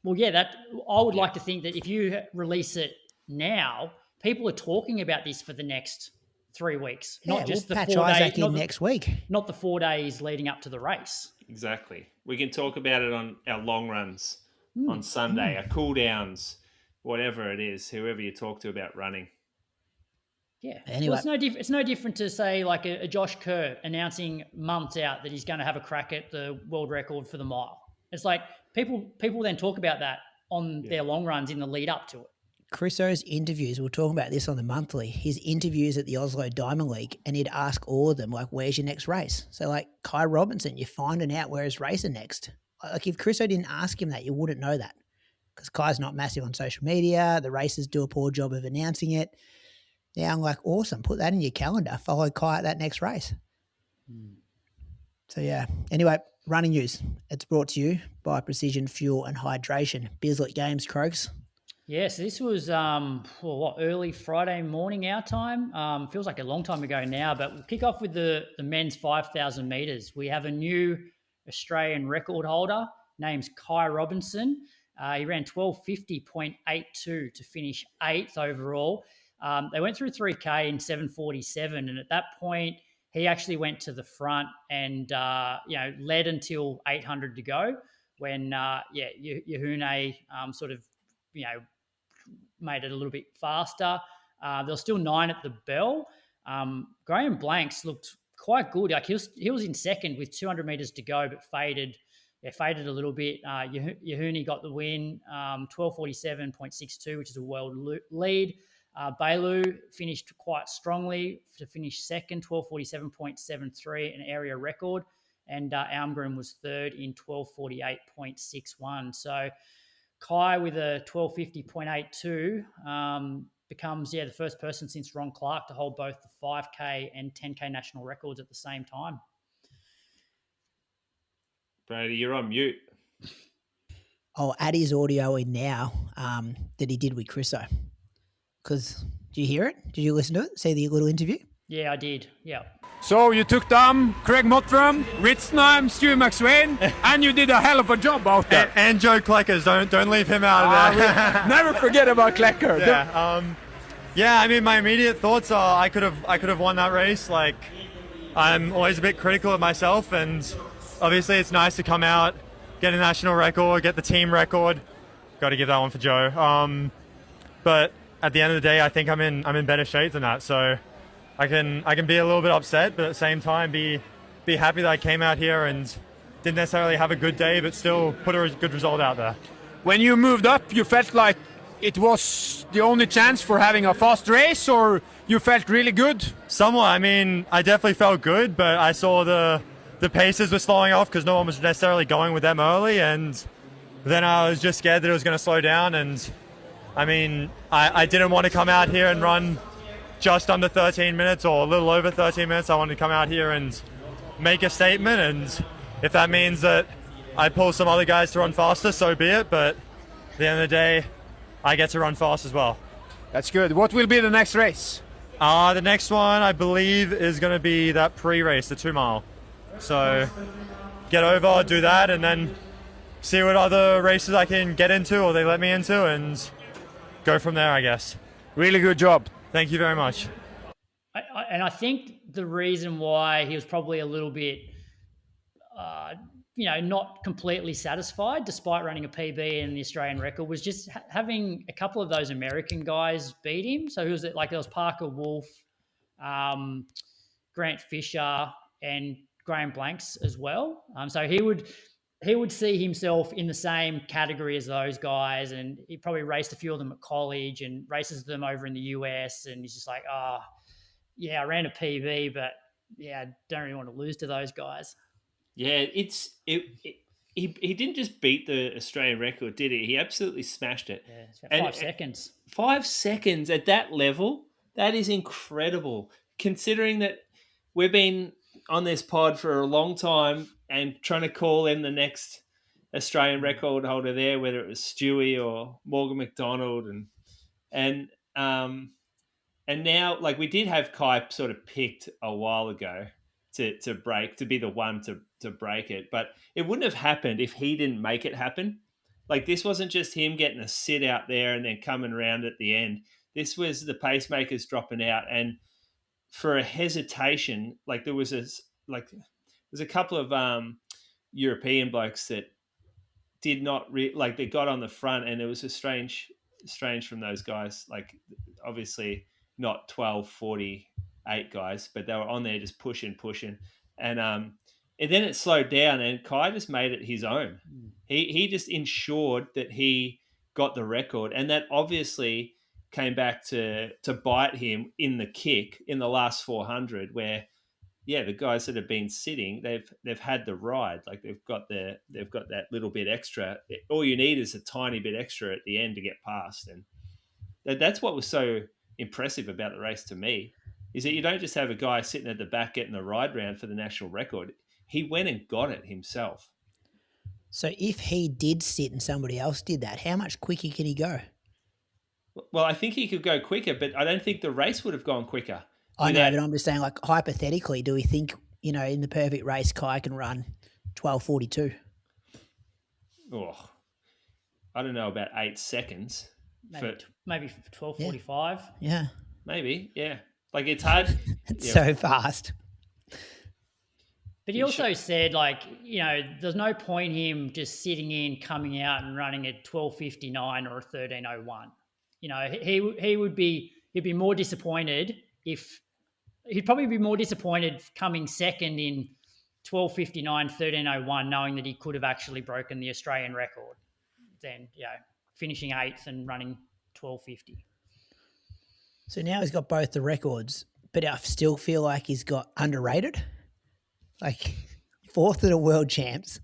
Well, yeah, I would like to think that if you release it now, people are talking about this for the next 3 weeks, not just the 4 days. Isaac in next week, not the 4 days leading up to the race. Exactly. We can talk about it on our long runs on Sunday, our cool downs, whatever it is, whoever you talk to about running. Yeah. Anyway, well, it's no different to say like a Josh Kerr announcing months out that he's going to have a crack at the world record for the mile. It's like people then talk about that on their long runs in the lead up to it. Chriso's interviews, we're talking about this on the monthly, his interviews at the Oslo Diamond League, and he'd ask all of them, like, where's your next race? So, like, Kai Robinson, you're finding out where he's racing next. Like, if Chriso didn't ask him that, you wouldn't know that because Kai's not massive on social media. The racers do a poor job of announcing it. Now I'm like, awesome, put that in your calendar. Follow Kai at that next race. So, yeah. Anyway, running news. It's brought to you by Precision Fuel and Hydration. Bislett Games, Croaks. Yes, this was early Friday morning our time. Feels like a long time ago now, but we'll kick off with the men's 5,000 metres. We have a new Australian record holder, named Kai Robinson. He ran 12:50.82 to finish 8th overall. They went through 3K in 7:47, and at that point, he actually went to the front and led until 800 to go when Yehune made it a little bit faster. There was still 9 at the bell. Graham Blanks looked quite good. Like he was in second with 200 metres to go, but faded a little bit. Yehune got the win, 12:47.62, which is a world lead. Bailu finished quite strongly to finish second, 12:47.73, an area record. And Almgren was third in 12:48.61. So Kai with a 12:50.82 becomes the first person since Ron Clark to hold both the 5K and 10K national records at the same time. Brady, you're on mute. I'll add his audio in now that he did with Chriso. Because, do you hear it? Did you listen to it? See the little interview? Yeah, I did. Yeah. So you took down Craig Mottram, Ritzenheim, Stu McSwain, and you did a hell of a job out there. And Joe Kleckers, don't leave him out of there. Never forget about Klecker. Yeah, I mean, my immediate thoughts are I could have won that race. Like, I'm always a bit critical of myself, and obviously it's nice to come out, get a national record, get the team record. Got to give that one for Joe. But at the end of the day, I think I'm in better shape than that. So I can be a little bit upset, but at the same time be happy that I came out here and didn't necessarily have a good day, but still put a good result out there. When you moved up, you felt like it was the only chance for having a fast race, or you felt really good? Somewhat. I mean, I definitely felt good, but I saw the paces were slowing off because no one was necessarily going with them early, and then I was just scared that it was going to slow down. And I mean, I didn't want to come out here and run just under 13 minutes or a little over 13 minutes. I wanted to come out here and make a statement, and if that means that I pull some other guys to run faster, so be it. But at the end of the day, I get to run fast as well. That's good. What will be the next race? The next one, I believe, is going to be that pre-race, the 2 mile. So get over, do that, and then see what other races I can get into or they let me into, and go from there, I guess. Really good job. Thank you very much. I think the reason why he was probably a little bit, not completely satisfied despite running a PB and the Australian record was just having a couple of those American guys beat him. So there was Parker Wolf, Grant Fisher, and Graham Blanks as well. So he would see himself in the same category as those guys, and he probably raced a few of them at college and races them over in the US, and he's just like, I ran a PB, but I don't really want to lose to those guys. Yeah, he didn't just beat the Australian record, did he? He absolutely smashed it. Yeah, it's about 5 seconds. 5 seconds at that level, that is incredible, considering that we've been on this pod for a long time and trying to call in the next Australian record holder there, whether it was Stewie or Morgan McDonald, and now, like, we did have Kai sort of picked a while ago to be the one to break it, but it wouldn't have happened if he didn't make it happen. Like, this wasn't just him getting a sit out there and then coming around at the end. This was the pacemakers dropping out, and for a hesitation, like there's a couple of European blokes that did not they got on the front, and it was a strange from those guys. Like, obviously not 12:48 guys, but they were on there just pushing, and then it slowed down, and Kai just made it his own. He just ensured that he got the record, and that obviously came back to bite him in the kick in the last 400, where the guys that have been sitting, they've had the ride, like they've got that little bit extra. All you need is a tiny bit extra at the end to get past, and that's what was so impressive about the race to me, is that you don't just have a guy sitting at the back getting the ride round for the national record. He went and got it himself. So if he did sit and somebody else did that, how much quicker can he go? Well, I think he could go quicker, but I don't think the race would have gone quicker. I know, but I'm just saying, like, hypothetically, do we think, in the perfect race, Kai can run 12:42? Oh, I don't know, about 8 seconds. Maybe 12:45. Yeah. Maybe, yeah. Like, it's hard. It's so fast. But he also said, like, there's no point him just sitting in, coming out and running at 12:59 or 13:01. He'd be more disappointed he'd probably be more disappointed coming second in 12:59, 13:01, knowing that he could have actually broken the Australian record than, finishing 8th and running 12:50. So now he's got both the records, but I still feel like he's got underrated. Like, 4th at the world champs.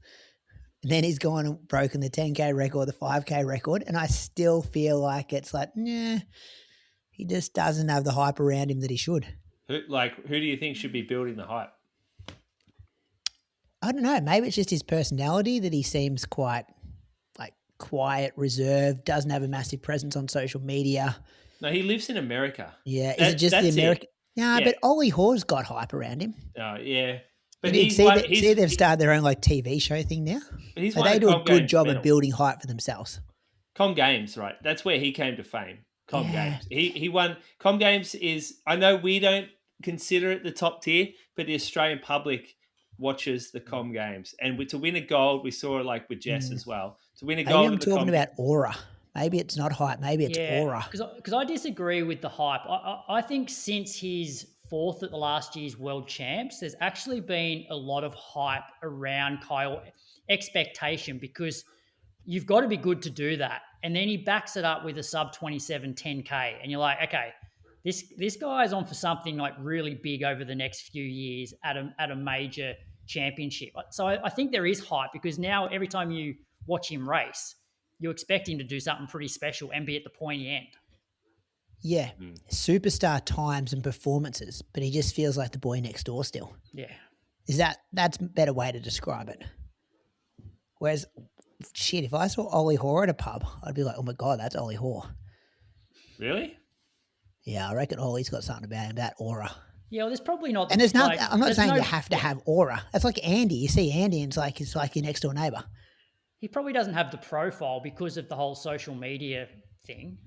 And then he's gone and broken the 10K record, the 5K record. And I still feel like it's like, he just doesn't have the hype around him that he should. Who do you think should be building the hype? I don't know. Maybe it's just his personality that he seems quite quiet, reserved, doesn't have a massive presence on social media. No, he lives in America. Yeah. Is it just the American? Nah, but Oli Hoare's got hype around him. Oh, yeah. But see, they've started their own like TV show thing now. So they do a good job of building hype for themselves. Com Games, right? That's where he came to fame. Games. He won. Com Games is. I know we don't consider it the top tier, but the Australian public watches the Com Games, and to win a gold, we saw it like with Jess as well. To win a gold, maybe I'm talking about aura. Maybe it's not hype. Maybe it's aura. Because I disagree with the hype. I think since his fourth at the last year's World Champs, there's actually been a lot of hype around Kyle, expectation, because you've got to be good to do that. And then he backs it up with a sub 27 10K. And you're like, okay, this guy is on for something like really big over the next few years at a major championship. So I think there is hype, because now every time you watch him race, you expect him to do something pretty special and be at the pointy end. Yeah. Superstar times and performances, but he just feels like the boy next door still. Yeah. That's a better way to describe it. Whereas, shit, if I saw Oli Hoare at a pub, I'd be like, oh my God, that's Oli Hoare. Really? Yeah, I reckon Oli's got something about him, that aura. Yeah, well, there's probably not. And I'm not saying you have to have aura. It's like Andy. You see Andy and it's like your next door neighbour. He probably doesn't have the profile because of the whole social media thing.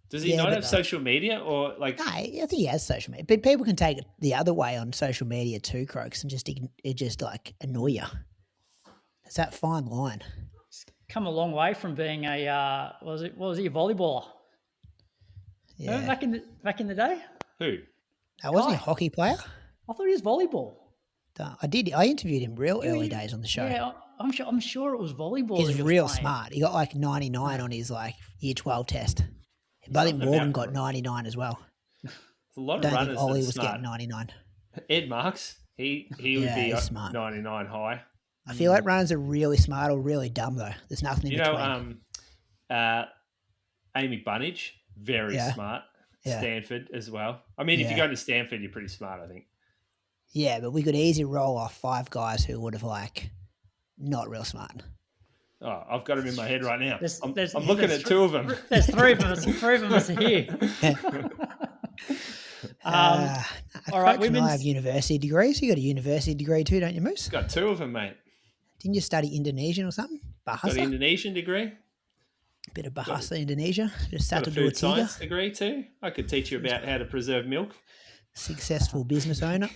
Does he not have social media, or like? No, I think he has social media, but people can take it the other way on social media too, Croaks, and just like annoy you. It's that fine line. It's come a long way from being a was he a volleyballer? Yeah. Back in the day. Who? Wasn't he a hockey player? I thought he was volleyball. I interviewed him early days on the show. Yeah, I'm sure it was volleyball. He's real smart. He got like 99 on his like year 12 test. But I think Morgan got 99 as well. There's a lot of don't runners. Think Oli was smart. getting 99. Ed Marks, he would be smart. 99 high. I feel like runners are really smart or really dumb though. There's nothing in between. Amy Bunnage, very smart. Yeah. Stanford as well. I mean, if you go to Stanford, you're pretty smart, I think. Yeah, but we could easily roll off 5 guys who would have like not real smart. Oh, I've got them in my head right now. I'm looking at 2 of them. There's 3 of us. 3 of us are here. All right, women. I have university degrees. You got a university degree too, don't you, Moose? Got 2 of them, mate. Didn't you study Indonesian or something? Bahasa? Got an Indonesian degree. Bit of Bahasa Indonesia. Just got a food science degree too. I could teach you about how to preserve milk. Successful business owner.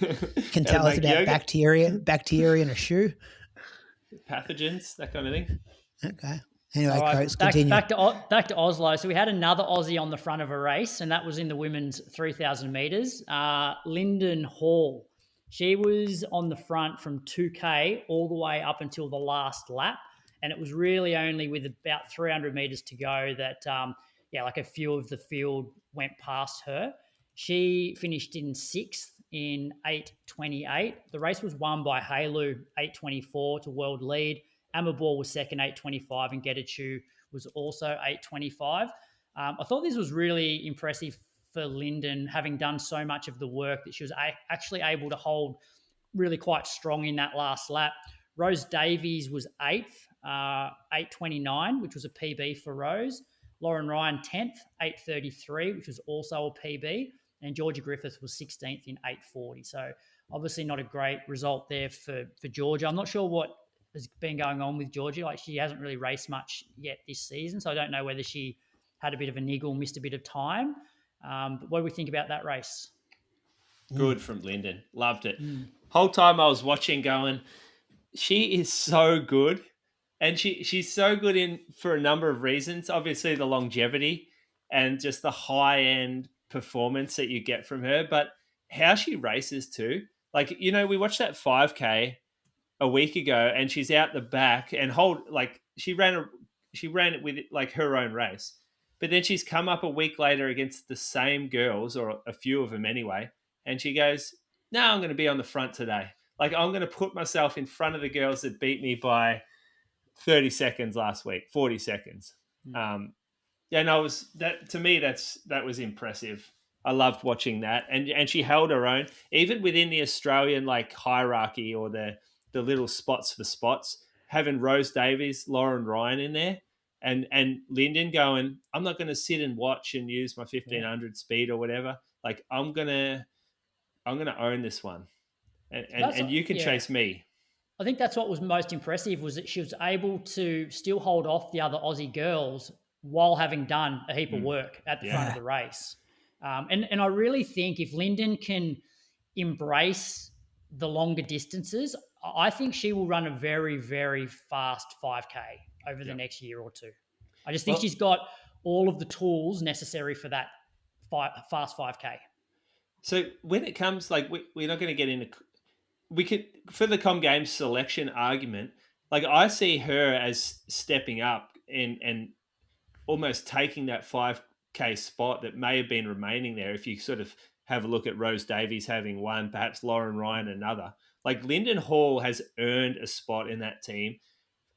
Can tell us about bacteria in a shoe. Pathogens, that kind of thing. Okay. Anyway, Croaks, continue. Back to Oslo. So we had another Aussie on the front of a race, and that was in the women's 3,000 metres. Linden Hall. She was on the front from 2K all the way up until the last lap, and it was really only with about 300 metres to go that, like a few of the field went past her. She finished in 6th in 8:28. The race was won by Halu, 8:24 to world lead. Amabor was second, 8:25, and Getachew was also 8:25. I thought this was really impressive for Linden, having done so much of the work, that she was actually able to hold really quite strong in that last lap. Rose Davies was 8th, 8:29, which was a PB for Rose. Lauren Ryan 10th, 8:33, which was also a PB. And Georgia Griffith was 16th in 8:40. So obviously not a great result there for Georgia. I'm not sure what has been going on with Georgia. Like, she hasn't really raced much yet this season, so I don't know whether she had a bit of a niggle, missed a bit of time. But what do we think about that race? Good from Linden. Loved it. Whole time I was watching going, she is so good. And she's so good for a number of reasons. Obviously the longevity and just the high-end performance that you get from her, but how she races too. Like, we watched that 5K a week ago, and she's out the back and she ran it with like her own race, but then she's come up a week later against the same girls, or a few of them anyway, and she goes, "No, I'm going to be on the front today. Like, I'm going to put myself in front of the girls that beat me by 30 seconds last week, 40 seconds." To me, that was impressive. I loved watching that, and she held her own even within the Australian like hierarchy, or the little spots for spots, having Rose Davies, Lauren Ryan in there, and Linden going, "I'm not going to sit and watch and use my 1500 speed or whatever." like I'm gonna own this one, and you can chase me. I think that's what was most impressive, was that she was able to still hold off the other Aussie girls while having done a heap of work at the front of the race. And I really think if Linden can embrace the longer distances, I think she will run a very, very fast 5K over the next year or two. I just think she's got all of the tools necessary for that fast 5K. So when it comes, like, we're not going to get into, we could, for the Com Games selection argument, like, I see her as stepping up and almost taking that 5K spot that may have been remaining there. If you sort of have a look at Rose Davies having one, perhaps Lauren Ryan another. Like, Linden Hall has earned a spot in that team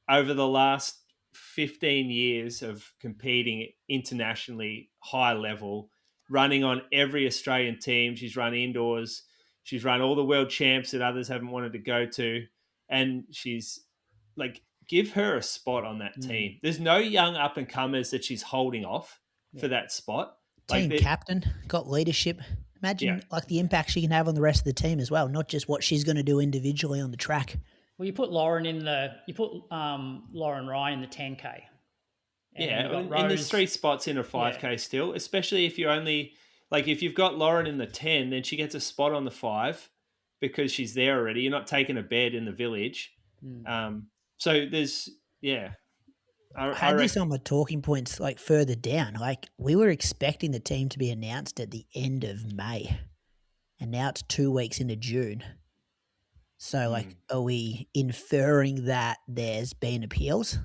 over the last 15 years of competing internationally, high level, running on every Australian team. She's run indoors. She's run all the world champs that others haven't wanted to go to. And she's like, give her a spot on that team. There's no young up and comers that she's holding off for that spot. Team captain, got leadership. Imagine like the impact she can have on the rest of the team as well, not just what she's going to do individually on the track. Well, you put Lauren Lauren Ryan in the 10K. And there's 3 spots in a 5K still, especially if you only, like, if you've got Lauren in the 10, then she gets a spot on the 5 because she's there already. You're not taking a bed in the village. So there's, I had this on my talking points, like, further down. Like, we were expecting the team to be announced at the end of May, and now it's 2 weeks into June. So, like, are we inferring that there's been appeals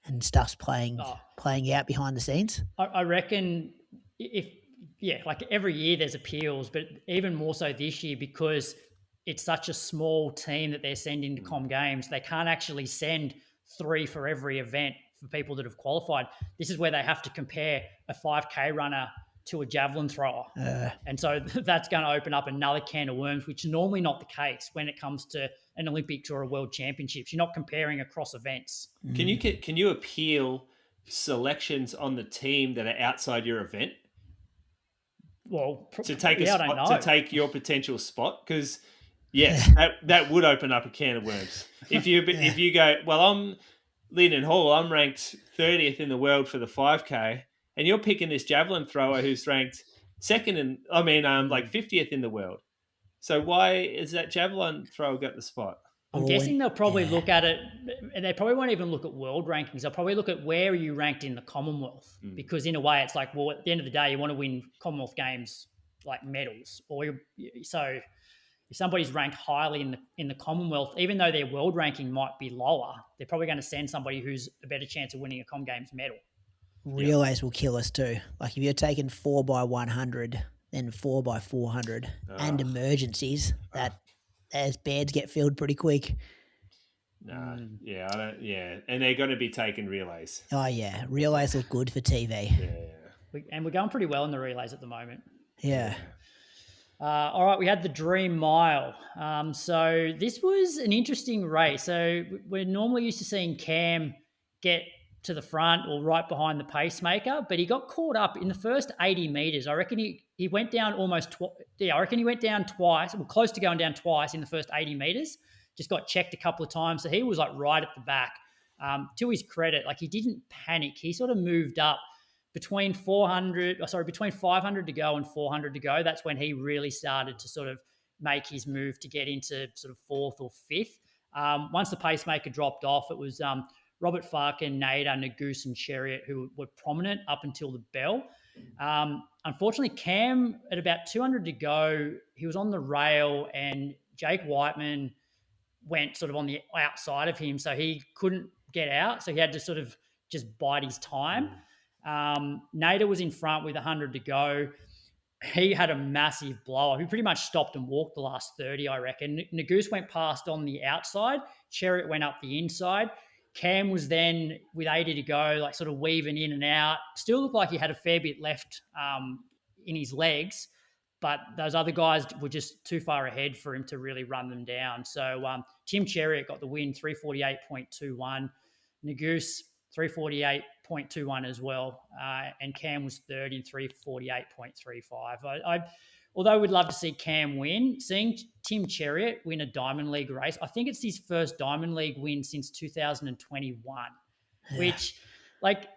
and stuff's playing out behind the scenes? I reckon like every year there's appeals, but even more so this year because it's such a small team that they're sending to Com Games. They can't actually send 3 for every event for people that have qualified. This is where they have to compare a 5K runner to a javelin thrower. And so that's going to open up another can of worms, which is normally not the case when it comes to an Olympics or a World Championships. You're not comparing across events. Can you appeal selections on the team that are outside your event? Well, to take to take your potential spot? Because that would open up a can of worms. If you go, well, I'm Linden Hall, I'm ranked 30th in the world for the 5K, and you're picking this javelin thrower who's ranked second like 50th in the world. So why is that javelin thrower got the spot? I'm guessing they'll probably look at it, and they probably won't even look at world rankings. They'll probably look at where are you ranked in the Commonwealth, because in a way it's like, well, at the end of the day, you want to win Commonwealth Games like medals, so if somebody's ranked highly in the Commonwealth, even though their world ranking might be lower, they're probably going to send somebody who's a better chance of winning a Com Games medal. Relays will kill us too. Like, if you're taking 4x100, then 4x400 and emergencies, that as beds get filled pretty quick. And they're going to be taking relays. Oh yeah, relays look good for TV. And we're going pretty well in the relays at the moment. Yeah. All right, we had the Dream Mile. So this was an interesting race. So we're normally used to seeing Cam get to the front or right behind the pacemaker, but he got caught up in the first 80 metres. I reckon he went down I reckon he went down twice, close to going down twice in the first 80 metres. Just got checked a couple of times. So he was like right at the back. To his credit, like, he didn't panic. He sort of moved up between 500 to go and 400 to go. That's when he really started to sort of make his move to get into sort of 4th or 5th. Once the pacemaker dropped off, it was Robert Farkin, Nader, Nuguse and Cheruiyot who were prominent up until the bell. Unfortunately, Cam, at about 200 to go, he was on the rail and Jake Whiteman went sort of on the outside of him, so he couldn't get out. So he had to sort of just bide his time. Nader was in front with 100 to go. He had a massive blow. He pretty much stopped and walked the last 30, I reckon. Nuguse went past on the outside. Cheruiyot went up the inside. Cam was then, with 80 to go, like sort of weaving in and out. Still looked like he had a fair bit left in his legs, but those other guys were just too far ahead for him to really run them down. So Tim Cheruiyot got the win, 348.21. Nuguse 348.21 as well. And Cam was third in 348.35. Although we'd love to see Cam win, seeing Tim Cheruiyot win a Diamond League race, I think it's his first Diamond League win since 2021, which, like,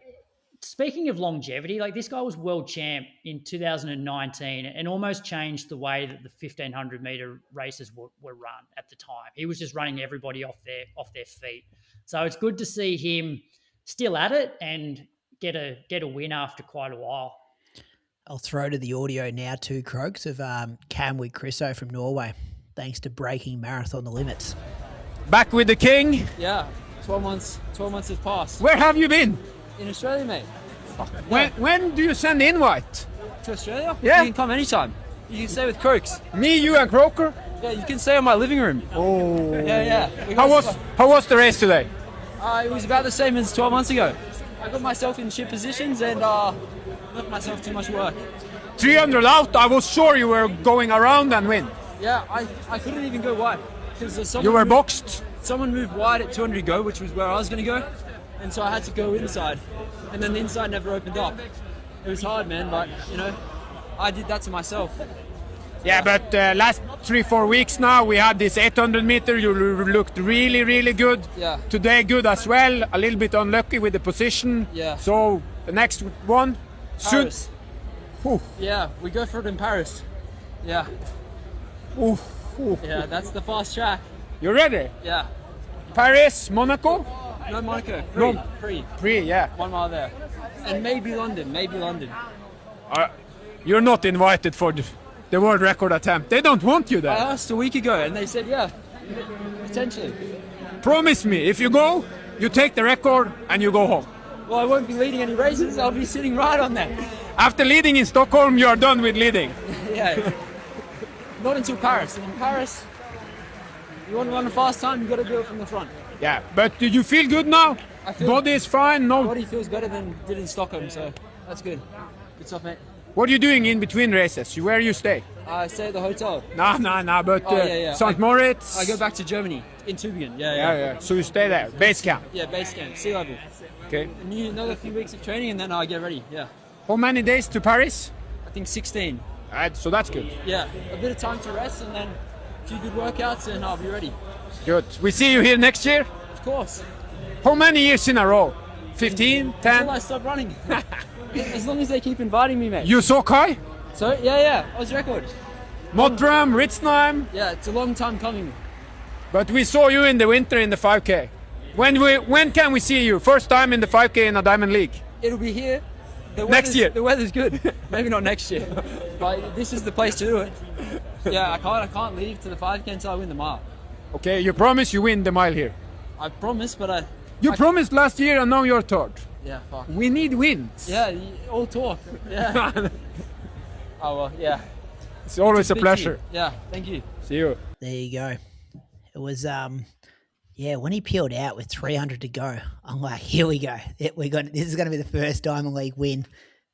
speaking of longevity, like, this guy was world champ in 2019 and almost changed the way that the 1,500 meter races were run at the time. He was just running everybody off their feet. So it's good to see him still at it and get a win after quite a while. I'll throw to the audio now too, Croaks, of Cam Crisso from Norway, thanks to breaking marathon the limits. Back with the king. Yeah, 12 months has passed. Where have you been? In Australia, mate. When do you send the invite? To Australia? Yeah. You can come anytime. You can stay with Crooks. Me, you and Croker? Yeah, you can stay in my living room. Oh. Yeah. How was the race today? It was about the same as 12 months ago. I got myself in ship positions and left myself too much work. 300 out, I was sure you were going around and win. Yeah, I couldn't even go wide. Because you were boxed? Someone moved wide at 200 to go, which was where I was going to go. And so I had to go inside. And then the inside never opened up. It was hard, man, but, I did that to myself. Yeah, but last 3-4 weeks now, we had this 800 meter. You looked really, really good. Yeah. Today, good as well. A little bit unlucky with the position. Yeah. So the next one Paris. should. Yeah, we go for it in Paris. Yeah. Ooh. Yeah, that's the fast track. You ready? Yeah. Paris, Monaco? No, Monaco. Prix. Yeah. 1 mile there. And maybe London. You're not invited for the world record attempt. They don't want you I there. asked a week ago and they said, yeah, potentially. Promise me, if you go, you take the record and you go home. Well, I won't be leading any races. I'll be sitting right on that. After leading in Stockholm, you are done with leading. Yeah. Not until Paris. And in Paris, you want to run a fast time, you got to do it from the front. Yeah, but do you feel good now? I feel Body is fine. No. Body feels better than it did in Stockholm, so that's good. Good stuff, mate. What are you doing in between races? Where you stay? I stay at the hotel. Nah. But Yeah. St. Moritz. I go back to Germany in Tübingen. Yeah. So you stay there, base camp. Yeah, base camp, sea level. Okay. Another few weeks of training and then I get ready. Yeah. How many days to Paris? I think 16. Alright, so that's good. Yeah, a bit of time to rest and then a few good workouts and I'll be ready. Good. We see you here next year. Of course. How many years in a row? 15, 10? Until I stop running. As long as they keep inviting me, mate. You so Kai? So yeah, Oz record. Mottram, Ritzheim. Yeah, it's a long time coming. But we saw you in the winter in the 5K. When can we see you? First time in the 5K in a Diamond League. It'll be here. Next year. The weather's good. Maybe not next year. But this is the place to do it. Yeah, I can't leave to the 5K until I win the mile. Okay, you promise you win the mile here. I promise, but You promised last year and now you're third. Yeah, fuck. We need wins. Yeah, all talk. Yeah. Oh well, yeah. It's always a Big pleasure. team. Yeah, thank you. See you. There you go. It was when he peeled out with 300 to go, I'm like, here we go. This is going to be the first Diamond League win.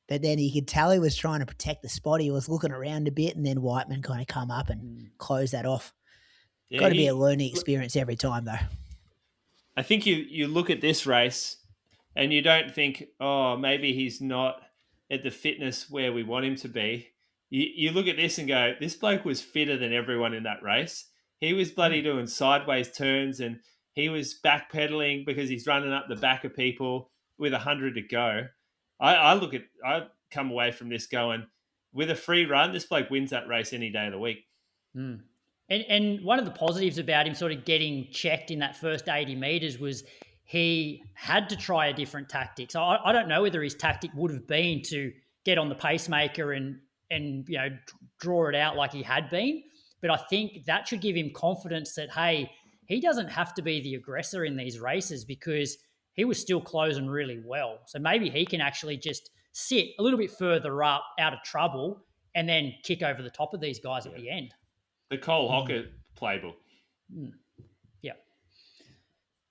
But then you could tell he was trying to protect the spot. He was looking around a bit, and then Whiteman kind of come up and close that off. Got to be a learning experience every time, though. I think you look at this race and you don't think, oh, maybe he's not at the fitness where we want him to be. You look at this and go, this bloke was fitter than everyone in that race. He was bloody doing sideways turns and he was backpedaling because he's running up the back of people with 100 to go. I come away from this going, with a free run, this bloke wins that race any day of the week. Mm. And one of the positives about him sort of getting checked in that first 80 metres was he had to try a different tactic. So I don't know whether his tactic would have been to get on the pacemaker and draw it out like he had been. But I think that should give him confidence that, hey, he doesn't have to be the aggressor in these races because he was still closing really well. So maybe he can actually just sit a little bit further up out of trouble and then kick over the top of these guys at the end. The Cole Hocker playbook. Yeah.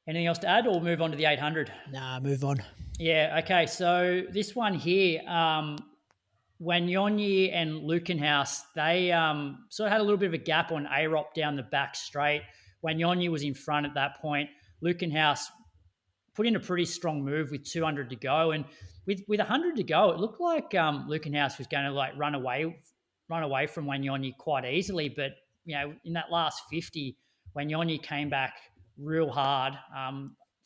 Anything else to add or move on to the 800? Nah, move on. Yeah, okay. So this one here, Wanyonyi and Lutkenhaus, they sort of had a little bit of a gap on AROP down the back straight. Wanyonyi was in front at that point. Lutkenhaus put in a pretty strong move with 200 to go, and with 100 to go, it looked like Lutkenhaus was going to like run away from Wanyonyi quite easily. But in that last 50, Wanyonyi came back real hard.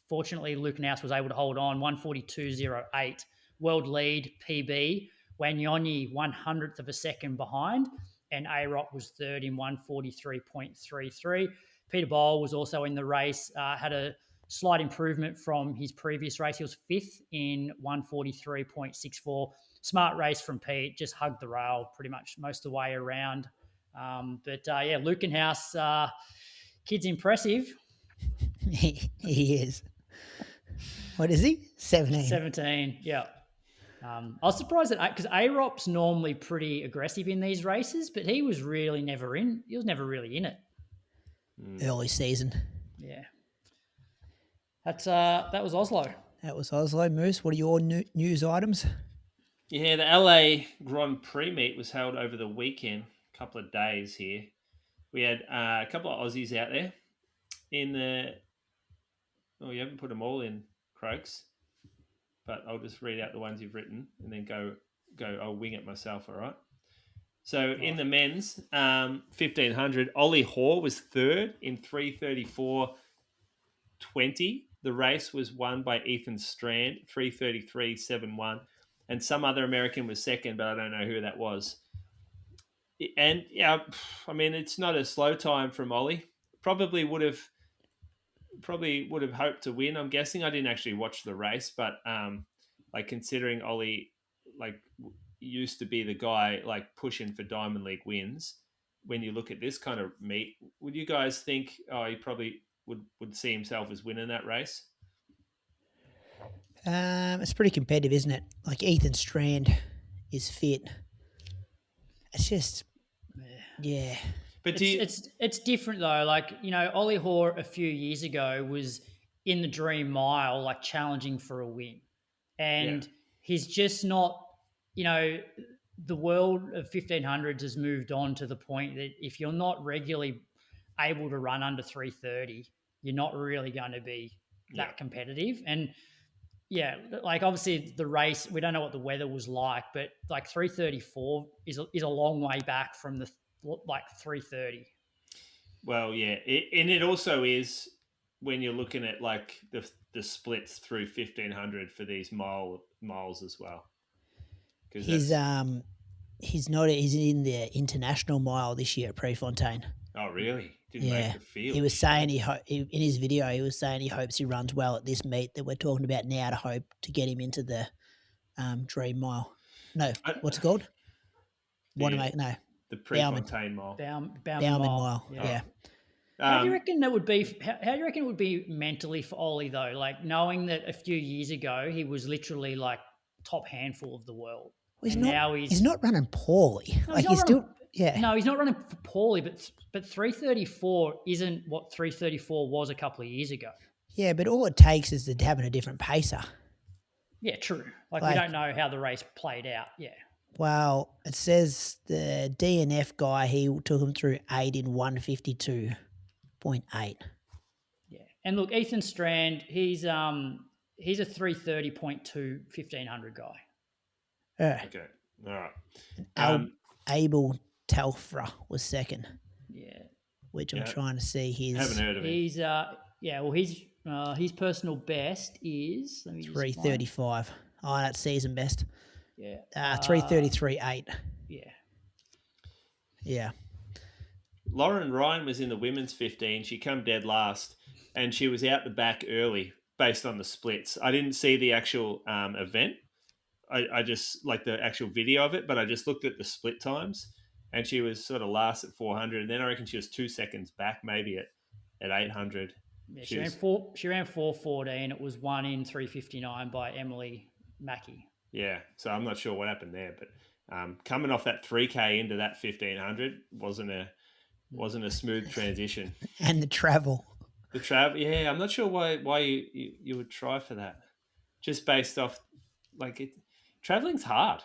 Fortunately, Lutkenhaus was able to hold on. 142.08 world lead PB. Wanyonyi 100th of a second behind, and A-Rock was third in 143.33. Peter Bowl was also in the race, had a slight improvement from his previous race. He was fifth in 143.64. Smart race from Pete, just hugged the rail pretty much most of the way around. Lutkenhaus, kid's impressive. He is. What is he? 17. 17, yeah. I was surprised that because A-Rop's normally pretty aggressive in these races, but he was really never in. He was never really in it. Early season. Yeah. That was Oslo. That was Oslo. Moose, what are your news items? Yeah, the LA Grand Prix meet was held over the weekend, a couple of days here. We had a couple of Aussies out there you haven't put them all in, Croaks, but I'll just read out the ones you've written and then go. I'll wing it myself, all right? So in the men's 1500, Oli Hoare was third in 3:34.20. The race was won by Ethan Strand, 3:33.71, and some other American was second, but I don't know who that was. And it's not a slow time from Oli. Probably would have hoped to win. I'm guessing. I didn't actually watch the race, but considering Oli used to be the guy pushing for Diamond League wins, when you look at this kind of meet, would you guys think he probably would see himself as winning that race? It's pretty competitive, isn't it? Ethan Strand is fit. It's just, yeah. But it's different though. Oli Hoare a few years ago was in the Dream Mile, challenging for a win, and he's just not. The world of 1500s has moved on to the point that if you're not regularly able to run under 3:30, you're not really going to be that competitive. And obviously the race, we don't know what the weather was like, but 3:34 is a long way back from the 3:30. Well, yeah, and it also is when you're looking at the splits through 1500 for these miles as well. He's in the international mile this year at Prefontaine. Oh, really? Didn't make the field. He was saying in his video, he was saying he hopes he runs well at this meet that we're talking about now to hope to get him into the Dream Mile. No, what's it called? The Prefontaine Mile. Bauman Mile. Yeah. How do you reckon that would be? How do you reckon it would be mentally for Oli though? Knowing that a few years ago he was literally top handful of the world. Well, he's not running poorly. No, he's not running poorly, but 3:34 isn't what 3:34 was a couple of years ago. Yeah, but all it takes is having a different pacer. Yeah, true. We don't know how the race played out. Yeah. Well, it says the DNF guy, he took him through 8 in 152.8. Yeah, and look, Ethan Strand, he's a 3:30.2 1500 guy. Okay, all right. Abel Telfra was second. Yeah, which I'm trying to see his. Haven't heard of him. His personal best is 3:35. Oh, that's season best. Yeah. 3:33.8. Yeah. Yeah. Lauren Ryan was in the women's 15. She come dead last, and she was out the back early based on the splits. I didn't see the actual event. I just the actual video of it, but I just looked at the split times, and she was sort of last at 400, and then I reckon she was 2 seconds back, maybe at 800. Yeah, she ran 4:14. It was 1 in 3:59 by Emily Mackey. Yeah, so I'm not sure what happened there, but coming off that 3K into that 1500 wasn't a smooth transition. And the travel. Yeah, I'm not sure why you would try for that, just based off traveling's hard.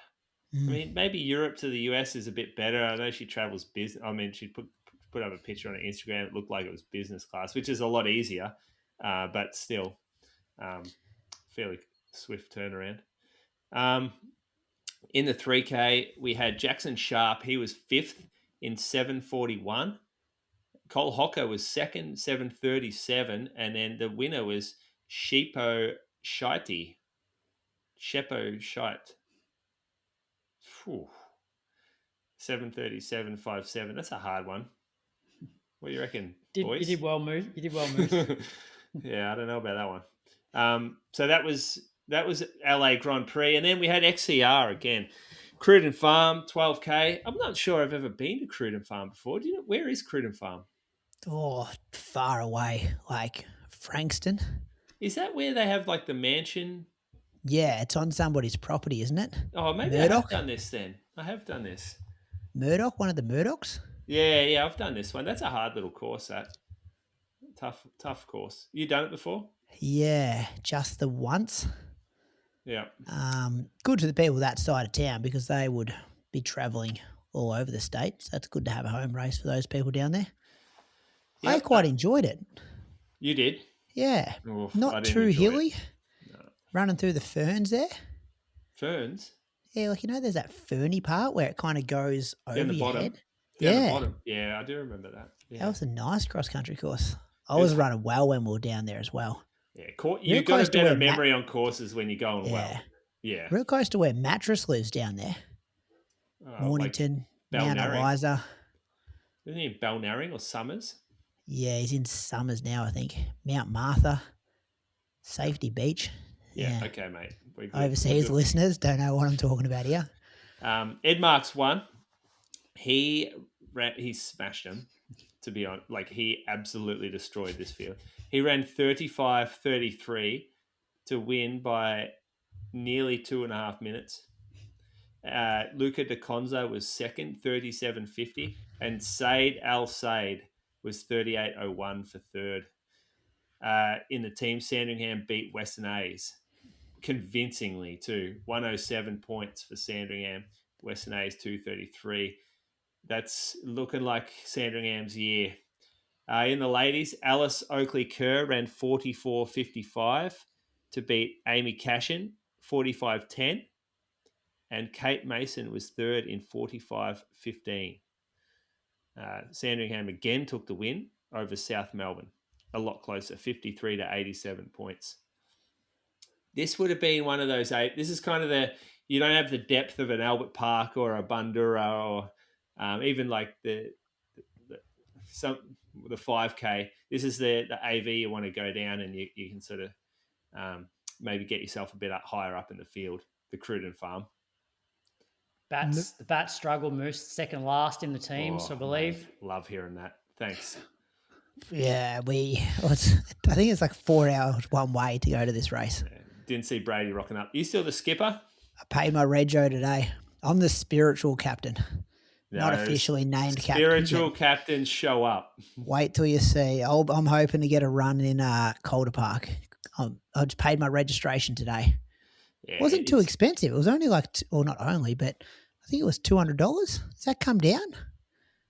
I mean, maybe Europe to the US is a bit better. I know she travels business. I mean, she put up a picture on her Instagram. It looked like it was business class, which is a lot easier, but still. Fairly swift turnaround. In the 3K, we had Jackson Sharp. He was 5th in 7:41. Cole Hocker was 2nd, 7:37. And then the winner was Shepo Shite. 7:37.57. That's a hard one. What do you reckon, boys? You did well, Moose. You did well, Moose. Yeah, I don't know about that one. So that was LA Grand Prix, and then we had XCR again. Cruden Farm, 12K. I'm not sure I've ever been to Cruden Farm before. Do you know where is Cruden Farm? Oh, far away, like Frankston. Is that where they have like the mansion? Yeah, it's on somebody's property, isn't it? Oh, maybe Murdoch? I have done this then. I have done this. Murdoch, one of the Murdochs? Yeah, I've done this one. That's a hard little course, that. Tough course. You done it before? Yeah, just the once. Yeah. Good for the people that side of town because they would be travelling all over the state. So it's good to have a home race for those people down there. Yep. I quite enjoyed it. You did? Yeah. Oof, not too hilly. No. Running through the ferns there. Ferns? Yeah, like, there's that ferny part where it kind of goes over the your bottom. head. Yeah. The bottom. Yeah, I do remember that. Yeah. That was a nice cross-country course. I was running well when we were down there as well. Yeah, you've got a better memory on courses when you're going well. Yeah. Real close to where Mattress lives down there. Mornington, like Mount Eliza. Isn't he in Balnarring or Summers? Yeah, he's in Summers now, I think. Mount Martha, Safety Beach. Yeah. Okay, mate. Overseas listeners don't know what I'm talking about here. Ed Marks won. He smashed him, to be honest. Like, he absolutely destroyed this field. He ran 35.33 to win by nearly 2.5 minutes. Luca de Conza was second, 37.50. And Zayd was 38.01 for third. In the team, Sandringham beat Western A's convincingly too. 107 points for Sandringham. Western A's 233. That's looking like Sandringham's year. In the ladies, Alice Oakley Kerr ran 44.55 to beat Amy Cashin, 45.10. And Kate Mason was third in 45.15. Sandringham again took the win over South Melbourne. A lot closer, 53 to 87 points. This would have been one of those eight. This is kind of you don't have the depth of an Albert Park or a Bundoora or even like the 5K. This is the AV you want to go down and you can sort of maybe get yourself a bit higher up in the field, the Cruden Farm. The Bats struggled, Moose, second last in the teams, I believe. Mate, love hearing that. Thanks. Yeah, I think it's like 4 hours one way to go to this race. Yeah, didn't see Brady rocking up. You still the skipper? I paid my rego today. I'm the spiritual captain. Not officially named captain. Spiritual captains show up. Wait till you see. I'm hoping to get a run in Calder Park. I just paid my registration today. Yeah, it wasn't too expensive. It was only not only, but I think it was $200. Does that come down?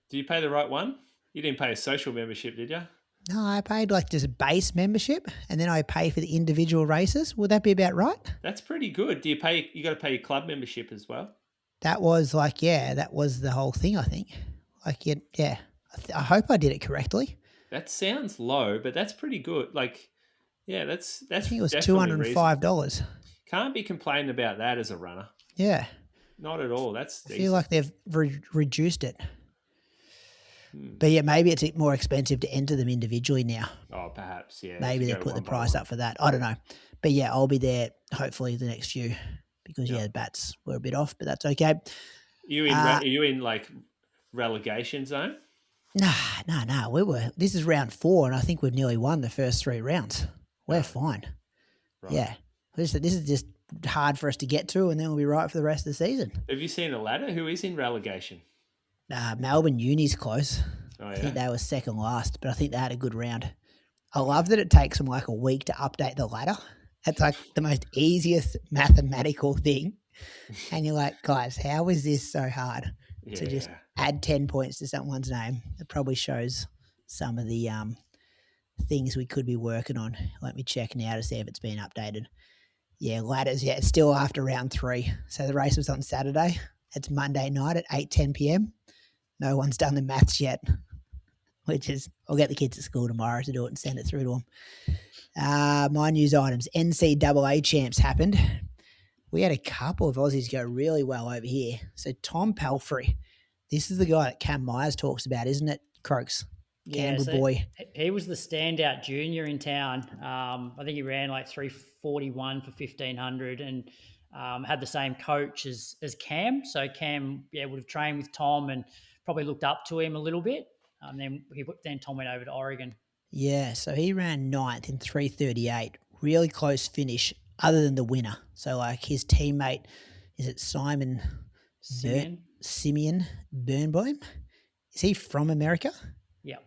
Do you pay the right one? You didn't pay a social membership, did you? No, I paid just a base membership, and then I pay for the individual races. Would that be about right? That's pretty good. Do you pay? You got to pay your club membership as well. That was that was the whole thing. I think. I hope I did it correctly. That sounds low, but that's pretty good. that's. I think it was $205. Can't be complaining about that as a runner. Yeah. Not at all. I feel like they've reduced it. But yeah, maybe it's more expensive to enter them individually now. Oh, perhaps, yeah. Maybe they put the price up for that. I don't know. But yeah, I'll be there hopefully the next few because the Bats were a bit off, but that's okay. Are you in relegation zone? Nah. This is round 4 and I think we've nearly won the first 3 rounds. We're fine. Right. Yeah. This is just hard for us to get to, and then we'll be right for the rest of the season. Have you seen a ladder? Who is in relegation? Melbourne Uni's close. Oh, yeah. I think they were second last, but I think they had a good round. I love that it takes them a week to update the ladder. It's the most easiest mathematical thing. And you're like, guys, how is this so hard to just add 10 points to someone's name? It probably shows some of the things we could be working on. Let me check now to see if it's been updated. Yeah, ladders. Yeah, it's still after round 3. So the race was on Saturday. It's Monday night at 8:10 p.m. No one's done the maths yet, which is, I'll get the kids at school tomorrow to do it and send it through to them. My news items. NCAA champs happened. We had a couple of Aussies go really well over here. So Tom Palfrey, this is the guy that Cam Myers talks about, isn't it, Croaks? Canberra boy. He was the standout junior in town. I think he ran like 3:41 for 1,500 and had the same coach as Cam. So Cam would have trained with Tom and probably looked up to him a little bit. Then Tom went over to Oregon. Yeah, so he ran 9th in 3:38. Really close finish other than the winner. So like his teammate, is it Simeon Birnbaum? Is he from America? Yeah.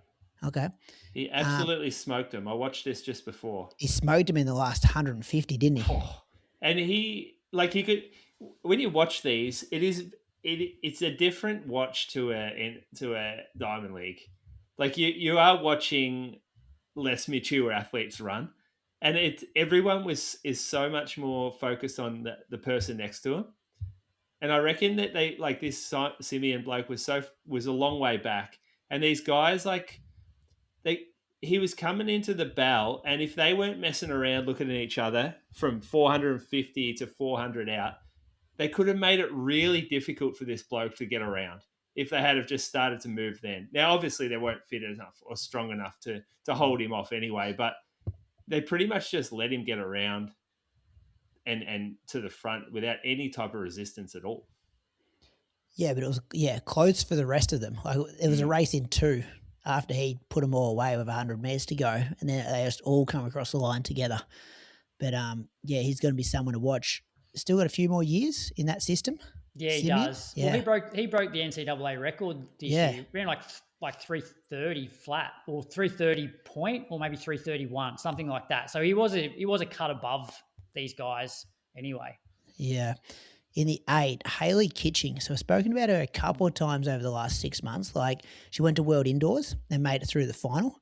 Okay. He absolutely smoked him. I watched this just before. He smoked him in the last 150, didn't he? Oh. And he could, when you watch these, it's a different watch to a Diamond League. Like you are watching less mature athletes run, and everyone is so much more focused on the person next to him. And I reckon that they, like, this Simeon bloke was a long way back, and these guys, like, he was coming into the bell, and if they weren't messing around looking at each other from 450 to 400 out, they could have made it really difficult for this bloke to get around if they had have just started to move then. Now, obviously, they weren't fit enough or strong enough to hold him off anyway, but they pretty much just let him get around and to the front without any type of resistance at all. Yeah, but it was close for the rest of them. Like, it was a race in 2 after he put them all away with 100 metres to go, and then they just all come across the line together. But he's going to be someone to watch. Still got a few more years in that system. Yeah, he Simeon? does. Yeah. Well, he broke the NCAA record this year. He ran like 3:30 flat, or 3:30 point, or maybe 3:31, something like that. So he was a cut above these guys anyway. Yeah. In the 8, Hayley Kitching. So I've spoken about her a couple of times over the last 6 months. Like, she went to World Indoors and made it through the final,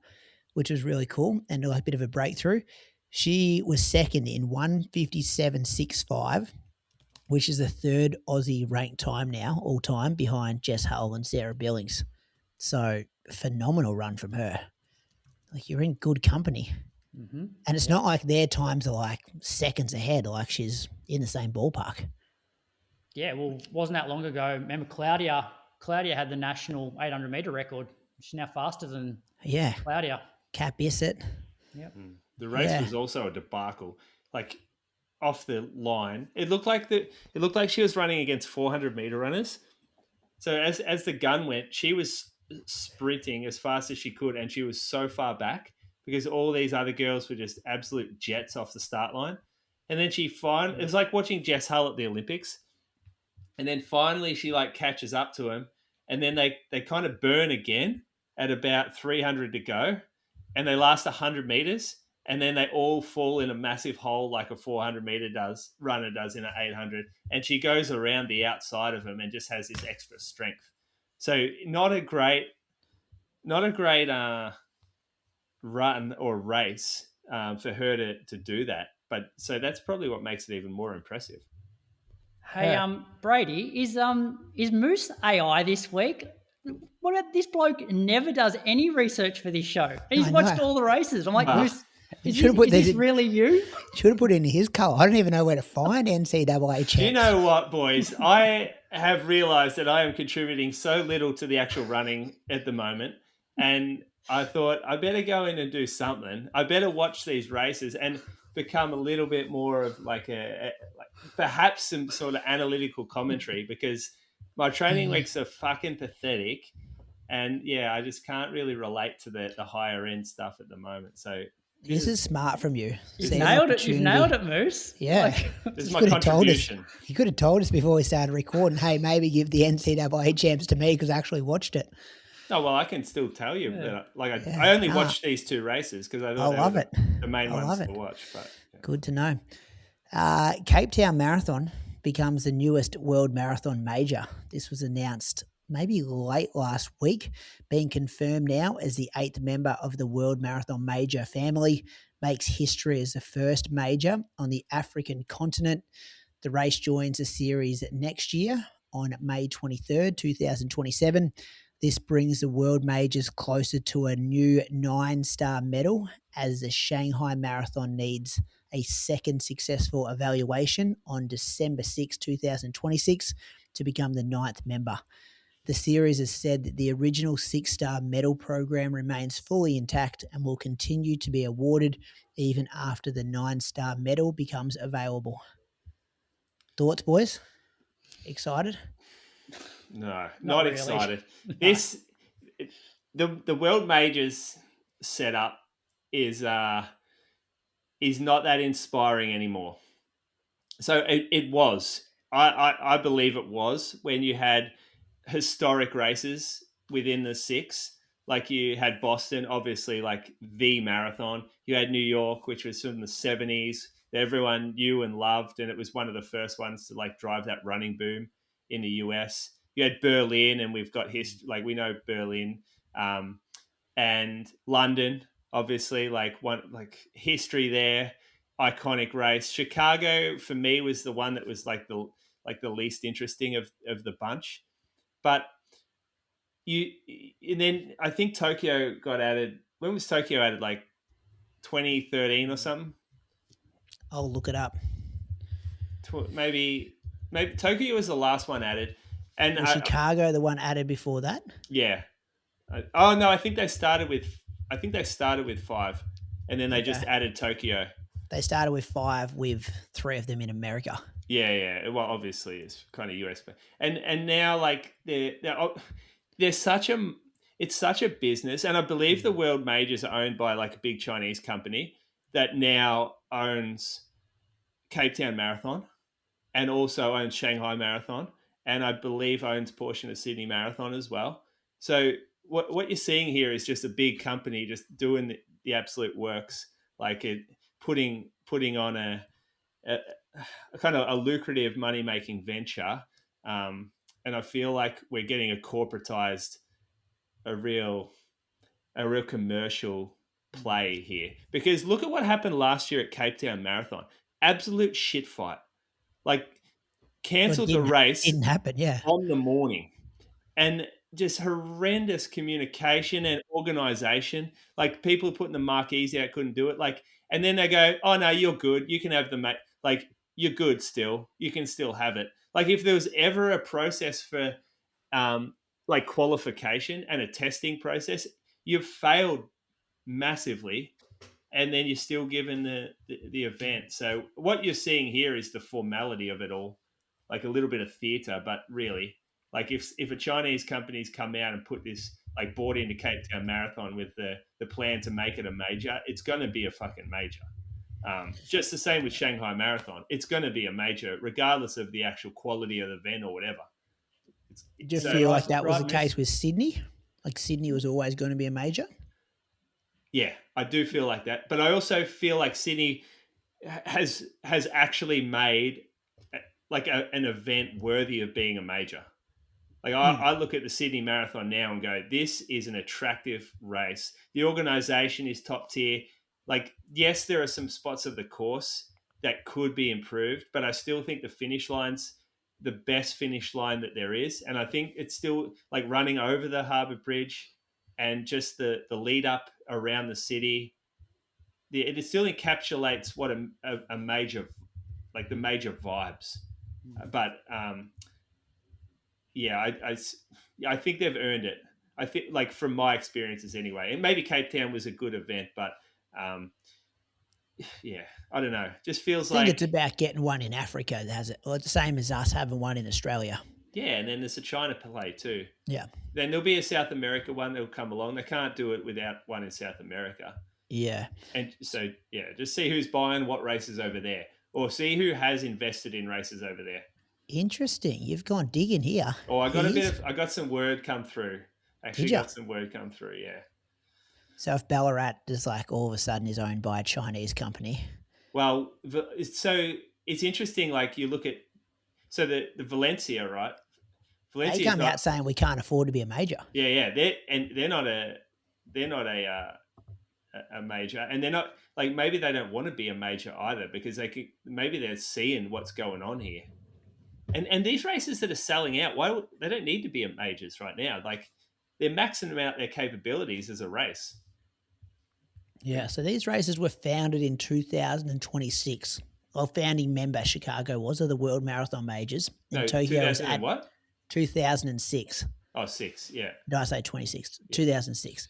which was really cool and like a bit of a breakthrough. She was second in 1:57.65, which is the 3rd Aussie ranked time now, all time, behind Jess Hull and Sarah Billings. So phenomenal run from her. Like, you're in good company. Mm-hmm. And it's not like their times are like seconds ahead, like she's in the same ballpark. Yeah, well, wasn't that long ago. Remember Claudia had the national 800-metre record. She's now faster than Claudia. Kat Bissett. Yep. The race was also a debacle. Like, off the line, it looked like she was running against 400-metre runners. So as the gun went, she was sprinting as fast as she could, and she was so far back because all these other girls were just absolute jets off the start line. And then it was like watching Jess Hull at the Olympics. And then finally she like catches up to him, and then they kind of burn again at about 300 to go, and they last 100 meters, and then they all fall in a massive hole like a 400-meter runner does in an 800, and she goes around the outside of him and just has this extra strength. So not a great run or race for her to do that, but so that's probably what makes it even more impressive. Hey, Brady, is Moose AI this week? What about this bloke? Never does any research for this show. And he's watched all the races. I'm like, Moose, is this really you? Should have put it in his colour. I don't even know where to find NCAA champs. You know what, boys? I have realised that I am contributing so little to the actual running at the moment, and I thought I better go in and do something. I better watch these races and become a little bit more of like perhaps some sort of analytical commentary, because my training weeks are fucking pathetic, and I just can't really relate to the higher end stuff at the moment. So this is smart from you. You've nailed it. You've nailed it, Moose. Yeah. This is my contribution. You could have told us before we started recording, hey, maybe give the NCAA champs to me because I actually watched it. Oh, well, I can still tell you that. I only watched these 2 races because I thought they were the main ones to watch. But, Good to know. Cape Town Marathon becomes the newest world marathon major. This was announced maybe late last week, being confirmed now as the 8th member of the World Marathon Major family, makes history as the first major on the African continent. The race joins the series next year on May 23rd, 2027. This brings the World Majors closer to a new 9-star medal, as the Shanghai Marathon needs a second successful evaluation on December 6, 2026 to become the 9th member. The series has said that the original 6-star medal program remains fully intact and will continue to be awarded even after the 9-star medal becomes available. Thoughts, boys? Excited? No, Not not really. excited. No. The World Majors setup is not that inspiring anymore. So it was. I believe it was when you had historic races within the 6. Like you had Boston, obviously, like the marathon. You had New York, which was from the 70s. That everyone knew and loved, and it was one of the first ones to like drive that running boom in the US. You had Berlin, and we've got history. Like we know Berlin, and London, obviously, like history there. Iconic race. Chicago for me was the one that was like the least interesting of the bunch, but and then I think Tokyo got added. When was Tokyo added? Like 2013 or something. I'll look it up. Maybe Tokyo was the last one added, and Was Chicago the one added before that? Yeah. Oh no, I think they started with 5, and then they just added Tokyo. They started with 5, with 3 of them in America. Yeah. Well, obviously it's kind of US, and now like they're such a business, and I believe the World Majors are owned by like a big Chinese company that now owns Cape Town Marathon and also owns Shanghai Marathon, and I believe owns a portion of Sydney Marathon as well. So what you're seeing here is just a big company just doing the absolute works, like putting on a kind of a lucrative money making venture, and I feel like we're getting a corporatized, a real commercial play here. Because look at what happened last year at Cape Town Marathon. Absolute shit fight. Like cancelled the race. Didn't happen, yeah. On the morning. And just horrendous communication and organization. Like people putting the marquees out couldn't do it. Like, and then they go, "Oh no, you're good. You can have the like you're good still. You can still have it." Like if there was ever a process for like qualification and a testing process, you've failed massively, and then you're still given the event. So what you're seeing here is the formality of it all, like a little bit of theatre, but really, like if a Chinese company's come out and put this, like bought into Cape Town Marathon with the plan to make it a major, it's going to be a fucking major. Just the same with Shanghai Marathon. It's going to be a major, regardless of the actual quality of the event or whatever. Do you feel like that was the case with Sydney? Like Sydney was always going to be a major? Yeah, I do feel like that. But I also feel like Sydney has actually made like an event worthy of being a major. Like I look at the Sydney Marathon now and go, this is an attractive race. The organisation is top tier. Like, yes, there are some spots of the course that could be improved, but I still think the finish line's the best finish line that there is. And I think it's still like running over the Harbour Bridge and just the lead up around the city. It still encapsulates what a major, like the major vibes. But yeah, I think they've earned it. I think, like from my experiences anyway, and maybe Cape Town was a good event, but yeah, I don't know. Just feels like it's about getting one in Africa, has it? Or it's the same as us having one in Australia. Yeah, and then there's a China play too. Yeah. Then there'll be a South America one that'll come along. They can't do it without one in South America. Yeah. And so, yeah, just see who's buying what races over there, or see who has invested in races over there. Interesting. You've gone digging here. Oh, I got some word come through. Actually, got some word come through. Yeah. So if Ballarat just like all of a sudden is owned by a Chinese company. Well, so it's interesting. Like you look at, so the Valencia, right? They come out saying we can't afford to be a major. Yeah. They're not a major, and they're not like, maybe they don't want to be a major either, because maybe they're seeing what's going on here. And these races that are selling out, they don't need to be at majors right now. Like, they're maxing out their capabilities as a race. Yeah, so these races were founded in 2026. Well, founding member Chicago was of the World Marathon Majors. And Tokyo was at what? 2006. Oh, 6, yeah. Did I say 26? Yeah. 2006.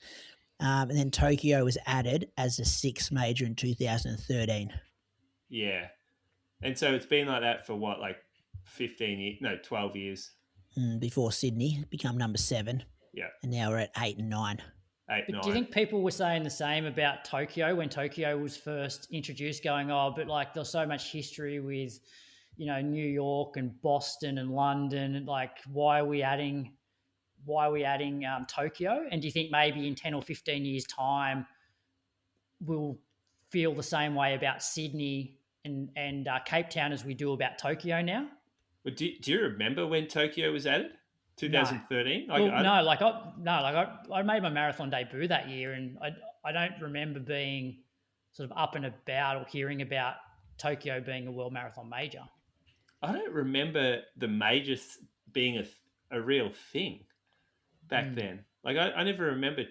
And then Tokyo was added as a 6th major in 2013. Yeah. And so it's been like that for what, like 12 years? Before Sydney become number 7. Yeah. And now we're at 8 and 9. Do you think people were saying the same about Tokyo when Tokyo was first introduced, going, oh, but like there's so much history with, New York and Boston and London, and like, why are we adding Tokyo? And do you think maybe in 10 or 15 years' time we'll feel the same way about Sydney and Cape Town as we do about Tokyo now? Well, do you remember when Tokyo was added? 2013? No. I made my marathon debut that year, and I don't remember being sort of up and about or hearing about Tokyo being a world marathon major. I don't remember the majors being a real thing back then. Like, I never remember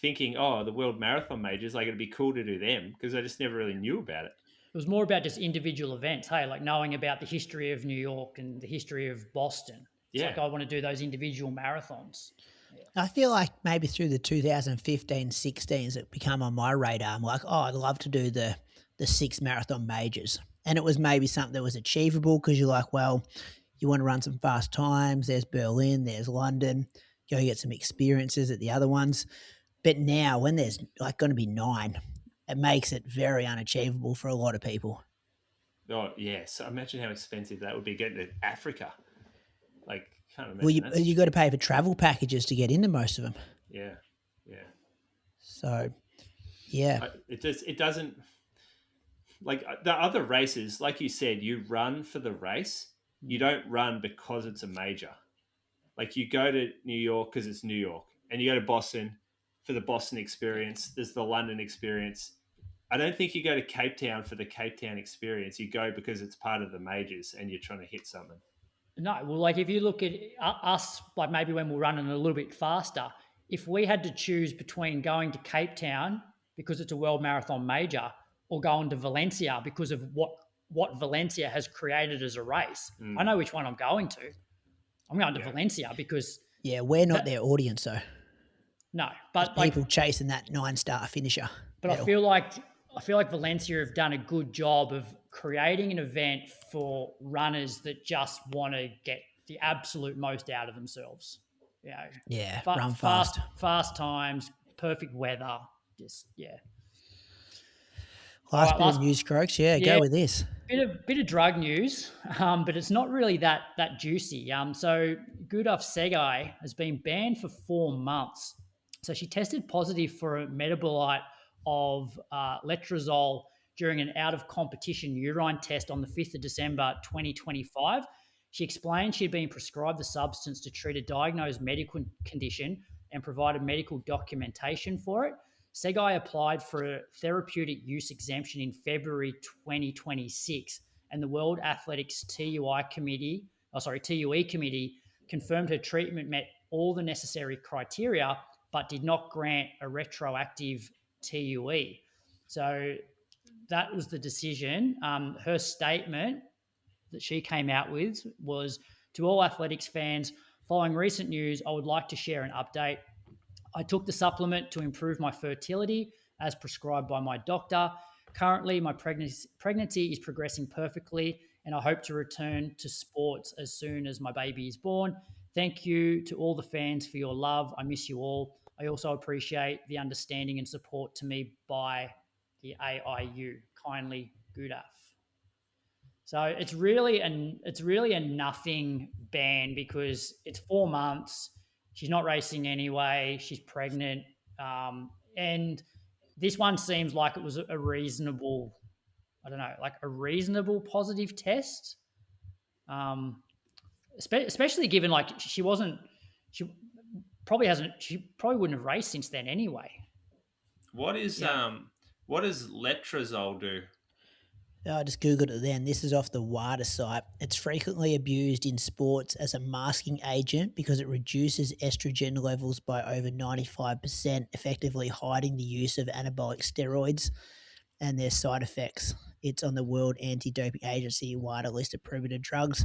thinking, oh, the world marathon majors, like, it'd be cool to do them, because I just never really knew about it. It was more about just individual events, hey, like knowing about the history of New York and the history of Boston. It's like, I want to do those individual marathons. I feel like maybe through the 2015-16s it became on my radar. I'm like, oh, I'd love to do the 6 marathon majors. And it was maybe something that was achievable, because you're like, well, you want to run some fast times. There's Berlin, there's London. Go get some experiences at the other ones. But now when there's like going to be 9, it makes it very unachievable for a lot of people. Oh, yes. Imagine how expensive that would be, getting to Africa. Like, can't imagine. Well, you got to pay for travel packages to get into most of them. Yeah. So, yeah. It doesn't, like the other races, like you said, you run for the race. You don't run because it's a major. Like, you go to New York because it's New York, and you go to Boston for the Boston experience. There's the London experience. I don't think you go to Cape Town for the Cape Town experience. You go because it's part of the majors and you're trying to hit something. No, well, like if you look at us, like maybe when we're running a little bit faster, if we had to choose between going to Cape Town because it's a world marathon major, or going to Valencia because of what Valencia has created as a race, I know which one I'm going to. I'm going to Valencia because... Yeah, we're not their audience, though. No, but there's people chasing that 9-star finisher. But I feel like Valencia have done a good job of creating an event for runners that just want to get the absolute most out of themselves. Run fast. Fast times, perfect weather. Just, Last bit of news, Croaks. Go with this. Bit of drug news, but it's not really that juicy. So Gudaf Segai has been banned for 4 months. So she tested positive for a metabolite of letrozole during an out-of-competition urine test on the 5th of December 2025. She explained she had been prescribed the substance to treat a diagnosed medical condition and provided medical documentation for it. Segai applied for a therapeutic use exemption in February 2026, and the World Athletics TUE committee confirmed her treatment met all the necessary criteria, but did not grant a retroactive TUE. So that was the decision. Her statement that she came out with was, to all athletics fans, following recent news, I would like to share an update. I took the supplement to improve my fertility as prescribed by my doctor. Currently, my pregnancy is progressing perfectly, and I hope to return to sports as soon as my baby is born. Thank you to all the fans for your love. I miss you all. I also appreciate the understanding and support to me by the AIU. Kindly, Gudaf. So it's really a nothing ban because it's 4 months. She's not racing anyway. She's pregnant. And this one seems like it was a reasonable, a reasonable positive test. especially given like she probably wouldn't have raced since then anyway. What does letrozole do? I just Googled it then. This is off the WADA site. It's frequently abused in sports as a masking agent because it reduces estrogen levels by over 95%, effectively hiding the use of anabolic steroids and their side effects. It's on the World Anti-Doping Agency WADA list of prohibited drugs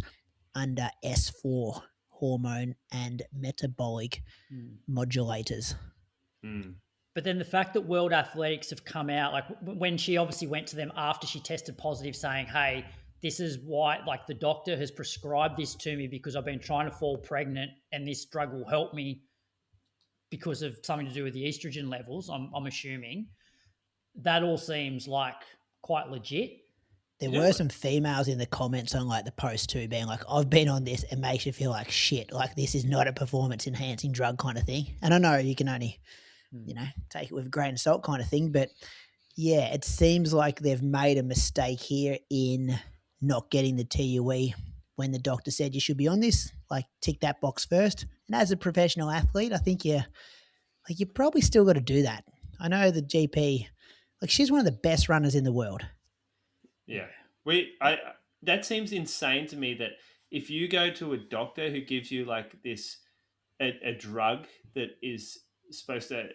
under S4, hormone and metabolic modulators. But then the fact that World Athletics have come out, like when she obviously went to them after she tested positive saying, hey, this is why, like the doctor has prescribed this to me because I've been trying to fall pregnant and this drug will help me because of something to do with the estrogen levels, I'm assuming. That all seems like quite legit. There were some females in the comments on like the post too being like, I've been on this, it makes you feel like shit. Like this is not a performance enhancing drug kind of thing. And I know you can only, take it with a grain of salt kind of thing. But yeah, it seems like they've made a mistake here in not getting the TUE when the doctor said you should be on this, like tick that box first. And as a professional athlete, I think you probably still got to do that. I know the GP, like she's one of the best runners in the world. Yeah. That seems insane to me that if you go to a doctor who gives you like this, a drug that is supposed to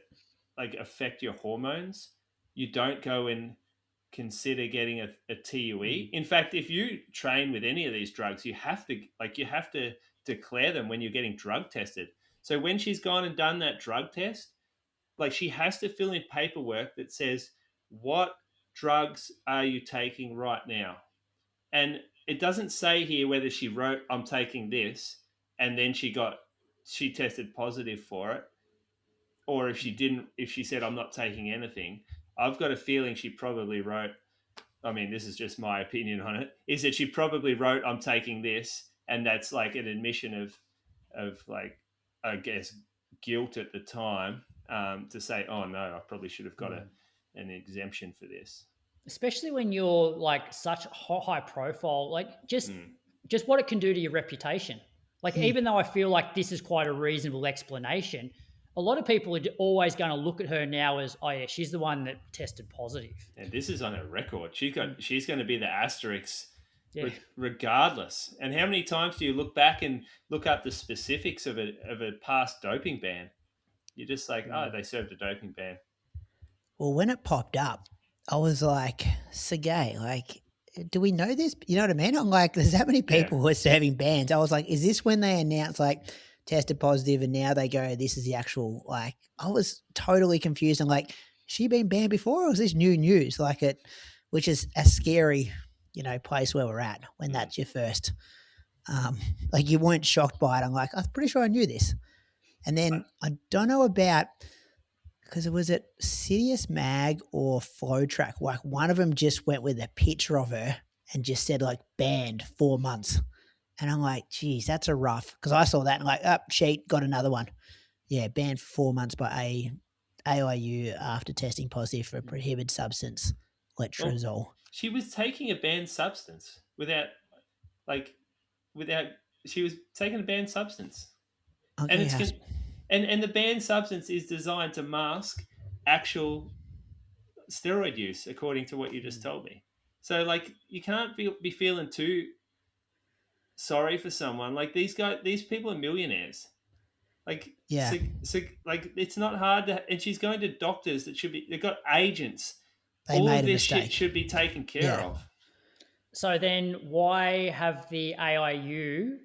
like affect your hormones, you don't go and consider getting a TUE. In fact, if you train with any of these drugs, you have to declare them when you're getting drug tested. So when she's gone and done that drug test, like she has to fill in paperwork that says, what drugs are you taking right now? And it doesn't say here whether she wrote, I'm taking this, and then she tested positive for it, or if she said, I'm not taking anything. I've got a feeling she probably wrote, I mean, this is just my opinion on it, is that she probably wrote, I'm taking this, and that's like an admission of like, I guess, guilt at the time, to say, oh no, I probably should have got an exemption for this. Especially when you're like such high profile, like just what it can do to your reputation. Like, even though I feel like this is quite a reasonable explanation, a lot of people are always going to look at her now as, oh yeah, she's the one that tested positive. And this is on her record. She's going to be the asterisk regardless. And how many times do you look back and look up the specifics of a past doping ban? You're just like, oh, they served a doping ban. Well, when it popped up, I was like, Sergey, like, do we know this? You know what I mean? I'm like, there's that many people who are serving bans. I was like, is this when they announce like tested positive and now they go, this is the actual, like, I was totally confused. I'm like, she been banned before or is this new news? Like which is a scary, place where we're at when that's your first, like you weren't shocked by it. I'm like, I'm pretty sure I knew this. And then I don't know about, because it was at Sirius Mag or Flow Track, like one of them just went with a picture of her and just said like banned 4 months. And I'm like, geez, that's a rough, because I saw that and like, cheat, got another one. Yeah, banned for 4 months by AIU after testing positive for a prohibited substance, letrozole. She was taking a banned substance she was taking a banned substance. Okay, and the banned substance is designed to mask actual steroid use, according to what you just told me. So like, you can't be feeling too sorry for someone. Like these people are millionaires. Like, so like it's not hard to, and she's going to doctors they've got agents. All of this shit should be taken care of. So then why have the AIU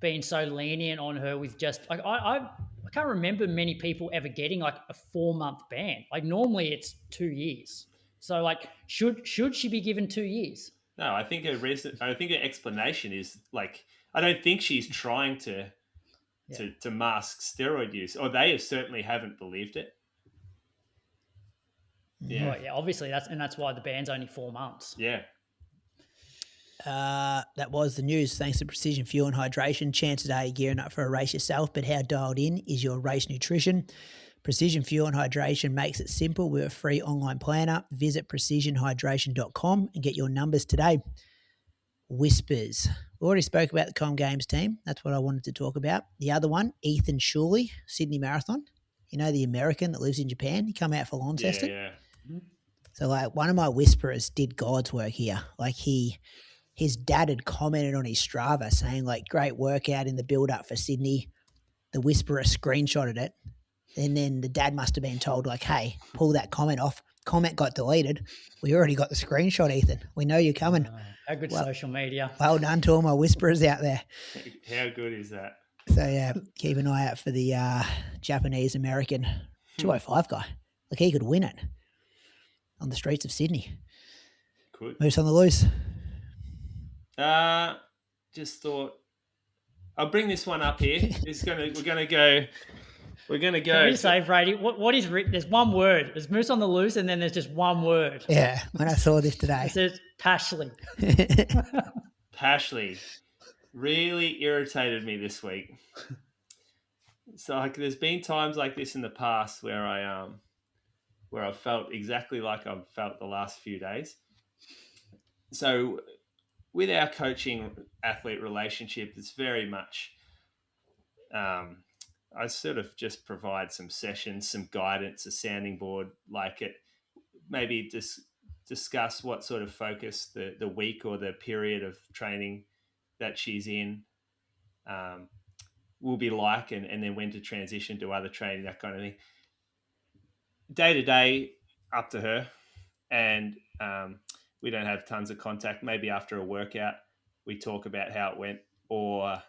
been so lenient on her with just like, I can't remember many people ever getting like a 4-month ban. Like normally it's 2 years. So like, should she be given 2 years? No, I think her explanation is like, I don't think she's trying to mask steroid use, or they certainly haven't believed it. Yeah. Well, yeah, obviously that's why the ban's only 4 months. Yeah. That was the news. Thanks to Precision Fuel and Hydration. Chances are you're gearing up for a race yourself, but how dialed in is your race nutrition? Precision Fuel and Hydration makes it simple with a free online planner. Visit precisionhydration.com and get your numbers today. whispers. We already spoke about the Com Games team. That's what I wanted to talk about. The other one, Ethan Strand, Sydney Marathon. You know, the American that lives in Japan. He come out for Launceston. Yeah. So, like, one of my whisperers did God's work here. Like, his dad had commented on his Strava saying, like, great workout in the build-up for Sydney. The whisperer screenshotted it. And then the dad must have been told, like, hey, pull that comment off. Comment got deleted. We already got the screenshot, Ethan. We know you're coming. How good social media. Well done to all my whisperers out there. How good is that? So, yeah, keep an eye out for the Japanese-American 205 guy. Like, he could win it on the streets of Sydney. Could. Moose on the loose. Just thought I'll bring this one up here. We're gonna go. Can we say, Brady, what is written? There's one word. There's Moose on the loose, and then there's just one word. Yeah, when I saw this today. It says Pashley. Pashley really irritated me this week. So, like, there's been times like this in the past where I've felt exactly like I've felt the last few days. So, with our coaching athlete relationship, it's very much, I sort of just provide some sessions, some guidance, a sounding board, like it, maybe just discuss what sort of focus the week or the period of training that she's in will be like, and then when to transition to other training, that kind of thing. Day to day, up to her. And we don't have tons of contact. Maybe after a workout, we talk about how it went, or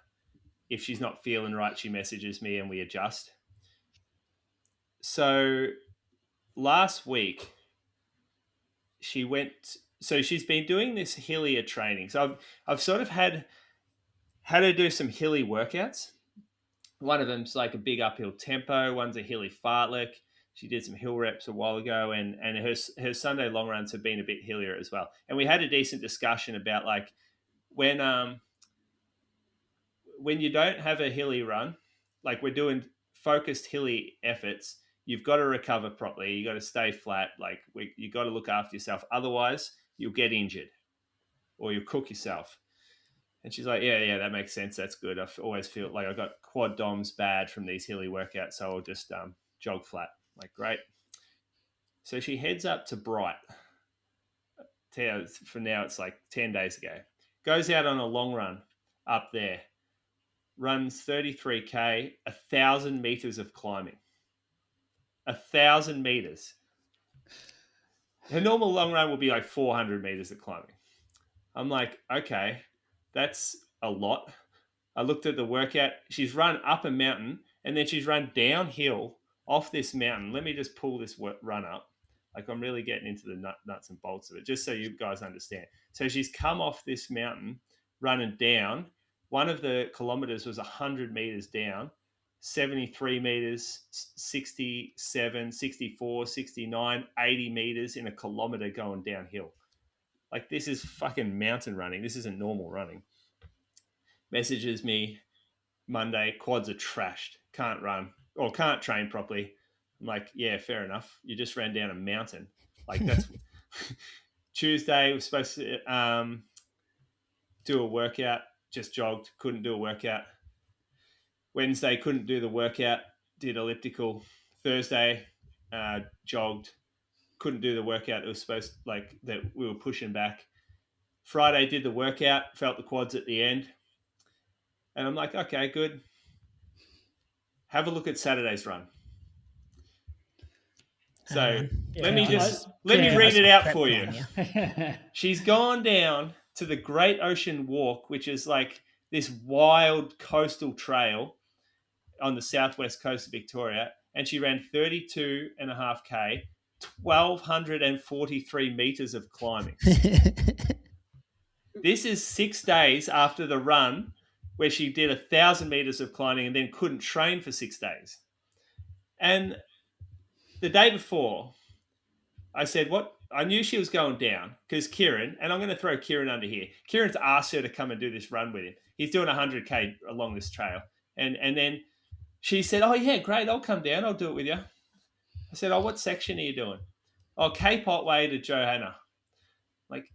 if she's not feeling right, she messages me and we adjust. So last week, she's been doing this hillier training. So I've sort of had her do some hilly workouts. One of them's like a big uphill tempo. One's a hilly fartlek. She did some hill reps a while ago, and her Sunday long runs have been a bit hillier as well. And we had a decent discussion about, like, when you don't have a hilly run, like we're doing focused hilly efforts, you've got to recover properly. You got to stay flat. Like, you got to look after yourself. Otherwise, you'll get injured or you'll cook yourself. And she's like, yeah, that makes sense. That's good. I always feel like I got quad DOMs bad from these hilly workouts, so I'll just jog flat. Like, great. So she heads up to Bright. For now, it's like 10 days ago. Goes out on a long run up there. Runs 33K, 1,000 meters of climbing. 1,000 meters. Her normal long run will be like 400 meters of climbing. I'm like, okay, that's a lot. I looked at the workout. She's run up a mountain and then she's run downhill off this mountain. Let me just pull this run up. Like, I'm really getting into the nuts and bolts of it, just so you guys understand. So she's come off this mountain, running down. One of the kilometers was 100 meters down, 73 meters, 67, 64, 69, 80 meters in a kilometer going downhill. Like, this is fucking mountain running. This isn't normal running. Messages me Monday, quads are trashed, can't run or can't train properly. I'm like, yeah, fair enough. You just ran down a mountain. Like, that's Tuesday, we're supposed to do a workout, just jogged, couldn't do a workout. Wednesday, couldn't do the workout, did elliptical. Thursday, jogged, couldn't do the workout. It was supposed, like, that we were pushing back. Friday, did the workout, felt the quads at the end. And I'm like, okay, good. Have a look at Saturday's run. So let me read it out for you. She's gone down to the Great Ocean Walk, which is like this wild coastal trail on the southwest coast of Victoria, and she ran 32.5K, 1,243 meters of climbing. This is 6 days after the run where she did 1,000 meters of climbing and then couldn't train for 6 days. And the day before, I said, what? I knew she was going down because Kieran, and I'm going to throw Kieran under here. Kieran's asked her to come and do this run with him. He's doing 100K along this trail. And then she said, oh, yeah, great. I'll come down. I'll do it with you. I said, oh, what section are you doing? Oh, Cape Otway to Johanna. Like,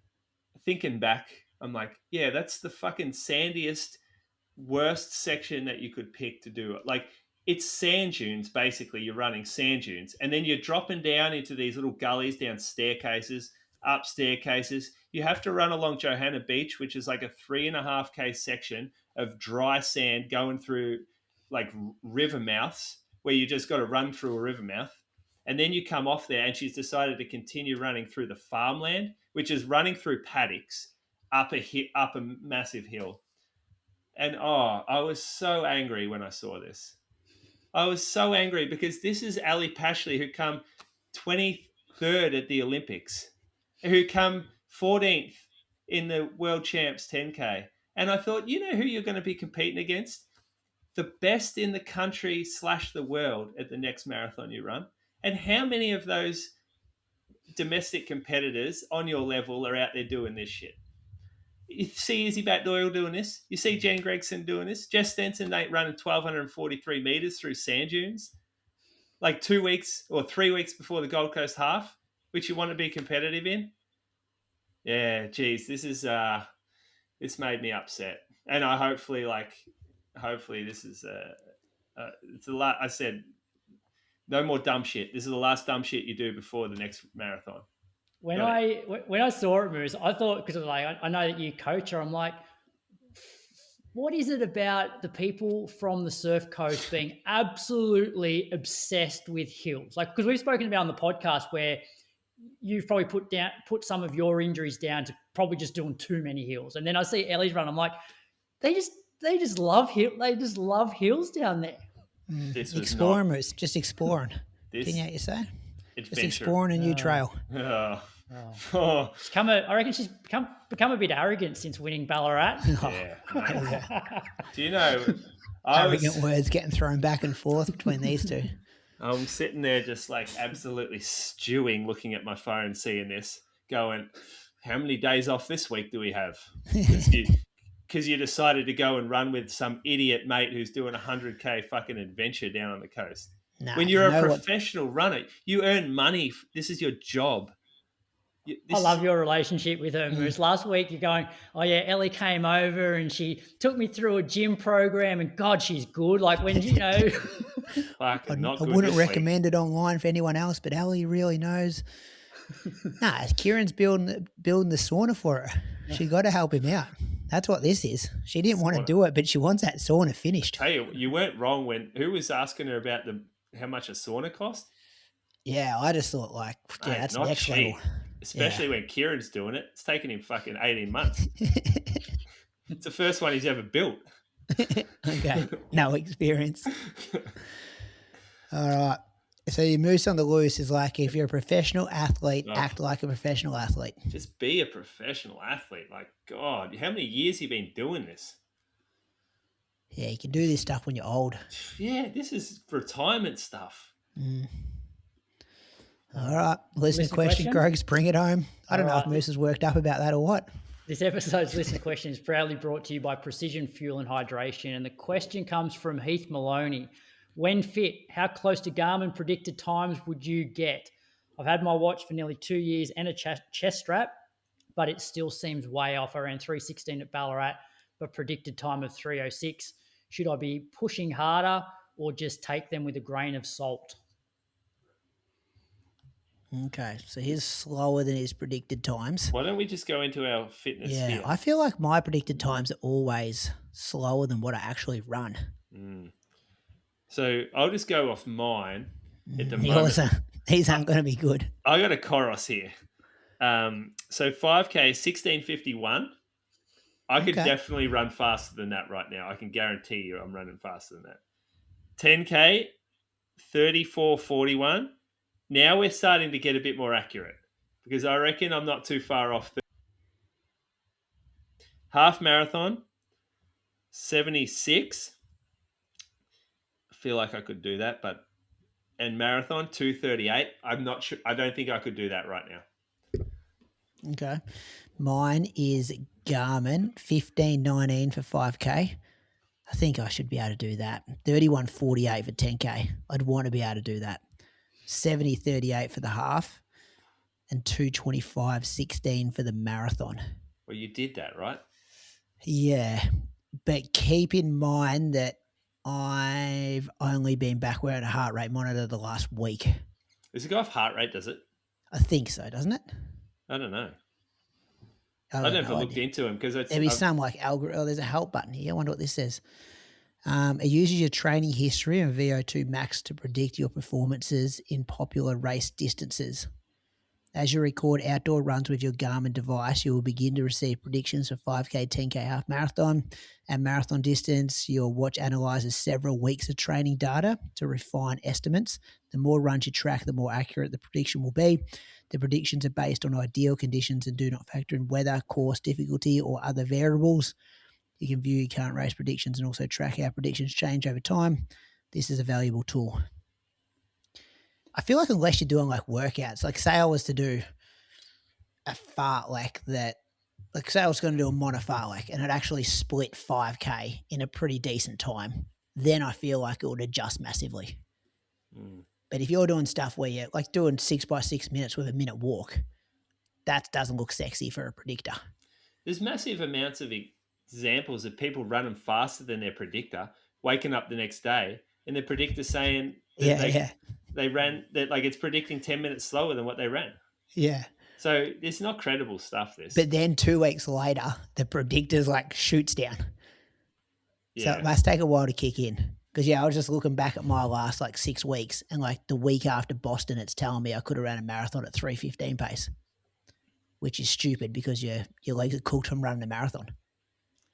thinking back, I'm like, yeah, that's the fucking sandiest, worst section that you could pick to do it. Like, it's sand dunes, basically. You're running sand dunes. And then you're dropping down into these little gullies, down staircases, up staircases. You have to run along Johanna Beach, which is like a 3.5K section of dry sand going through like river mouths, where you just got to run through a river mouth. And then you come off there, and she's decided to continue running through the farmland, which is running through paddocks up a massive hill. And I was so angry when I saw this. I was so angry because this is Ali Pashley, who come 23rd at the Olympics, who come 14th in the World Champs 10K. And I thought, you know who you're going to be competing against? The best in the country / the world at the next marathon you run. And how many of those domestic competitors on your level are out there doing this shit? You see Izzy Bat-Doyle doing this. You see Jen Gregson doing this. Jess Stenson ain't running 1,243 meters through sand dunes like 2 weeks or 3 weeks before the Gold Coast half, which you want to be competitive in. Yeah, geez, this is this made me upset. And I hopefully this is it's the last. I said no more dumb shit. This is the last dumb shit you do before the next marathon. When I saw it, Moose, I thought, because like I know that you coach her, I'm like, what is it about the people from the surf coast being absolutely obsessed with hills? Like, because we've spoken about on the podcast where you've probably put some of your injuries down to probably just doing too many hills. And then I see Ellie's run, I'm like, they just love hills down there. Exploring, Moose, just exploring. Can you say? Just exploring a new trail. I reckon she's become a bit arrogant since winning Ballarat. Yeah. Do you know? Arrogant words getting thrown back and forth between these two. I'm sitting there just like absolutely stewing, looking at my phone, seeing this, going, how many days off this week do we have? Because you decided to go and run with some idiot mate who's doing 100K fucking adventure down on the coast. Nah, when you're a professional runner, you earn money. This is your job. I love your relationship with her, Moose. Last week you're going, oh yeah, Ellie came over and she took me through a gym program and God, she's good. Like when, you know. I wouldn't recommend it online for anyone else, but Ellie really knows. Nah, Kieran's building the sauna for her. She got to help him out. That's what this is. She didn't want to do it, but she wants that sauna finished. Hey, you weren't wrong who was asking her about how much a sauna cost? Yeah, I just thought that's next cheap. level. Especially when Kieran's doing it. It's taken him fucking 18 months. It's the first one he's ever built. Okay, no experience. All right. So your moose on the loose is like, if you're a professional athlete, act like a professional athlete. Just be a professional athlete. Like, God, how many years have you been doing this? Yeah, you can do this stuff when you're old. Yeah, this is retirement stuff. All right. Listener question, Grogs, bring it home. I don't know if Moose is worked up about that or what. This episode's listener question is proudly brought to you by Precision Fuel and Hydration. And the question comes from Heath Maloney. When fit, how close to Garmin predicted times would you get? I've had my watch for nearly 2 years and a chest strap, but it still seems way off. I ran 3:16 at Ballarat, but predicted time of 3:06. Should I be pushing harder or just take them with a grain of salt? Okay, so he's slower than his predicted times. Why don't we just go into our fitness sphere? I feel like my predicted times are always slower than what I actually run. So I'll just go off mine at the moment. These aren't going to be good. I got a Koros here. So 5K, 16:51. I could definitely run faster than that right now. I can guarantee you I'm running faster than that. 10K, 34:41. Now we're starting to get a bit more accurate because I reckon I'm not too far off. Half marathon, 76. I feel like I could do that, and marathon, 2:38. I'm not sure. I don't think I could do that right now. Okay. Mine is Garmin, 15:19 for 5K. I think I should be able to do that. 31:48 for 10K. I'd want to be able to do that. 70:38 for the half and 2:25:16 for the marathon. Well, you did that, right? Yeah, but keep in mind that I've only been back wearing a heart rate monitor the last week. Does it go off heart rate, does it? I think so, doesn't it? I don't know. I I never looked into them because there'd be some like algorithm. Oh, there's a help button here. I wonder what this says. It uses your training history and VO2 max to predict your performances in popular race distances. As you record outdoor runs with your Garmin device, you will begin to receive predictions for 5K, 10K, half marathon, and marathon distance. Your watch analyzes several weeks of training data to refine estimates. The more runs you track, the more accurate the prediction will be. The predictions are based on ideal conditions and do not factor in weather, course, difficulty, or other variables. You can view your current race predictions and also track how predictions change over time. This is a valuable tool. I feel like unless you're doing like workouts, like say I was to do a fartlek that, like say I was going to do a mono fartlek and it actually split 5K in a pretty decent time, then I feel like it would adjust massively. But if you're doing stuff where you're like doing 6 by 6 minutes with a minute walk, that doesn't look sexy for a predictor. There's massive amounts of examples of people running faster than their predictor, waking up the next day, and their predictor saying that they ran that like it's predicting 10 minutes slower than what they ran. Yeah. So it's not credible stuff, this. But then 2 weeks later, the predictor's like shoots down. Yeah. So it must take a while to kick in. Because, I was just looking back at my last like 6 weeks and like the week after Boston, it's telling me I could have ran a marathon at 3:15 pace, which is stupid because your legs are cooked from running a marathon.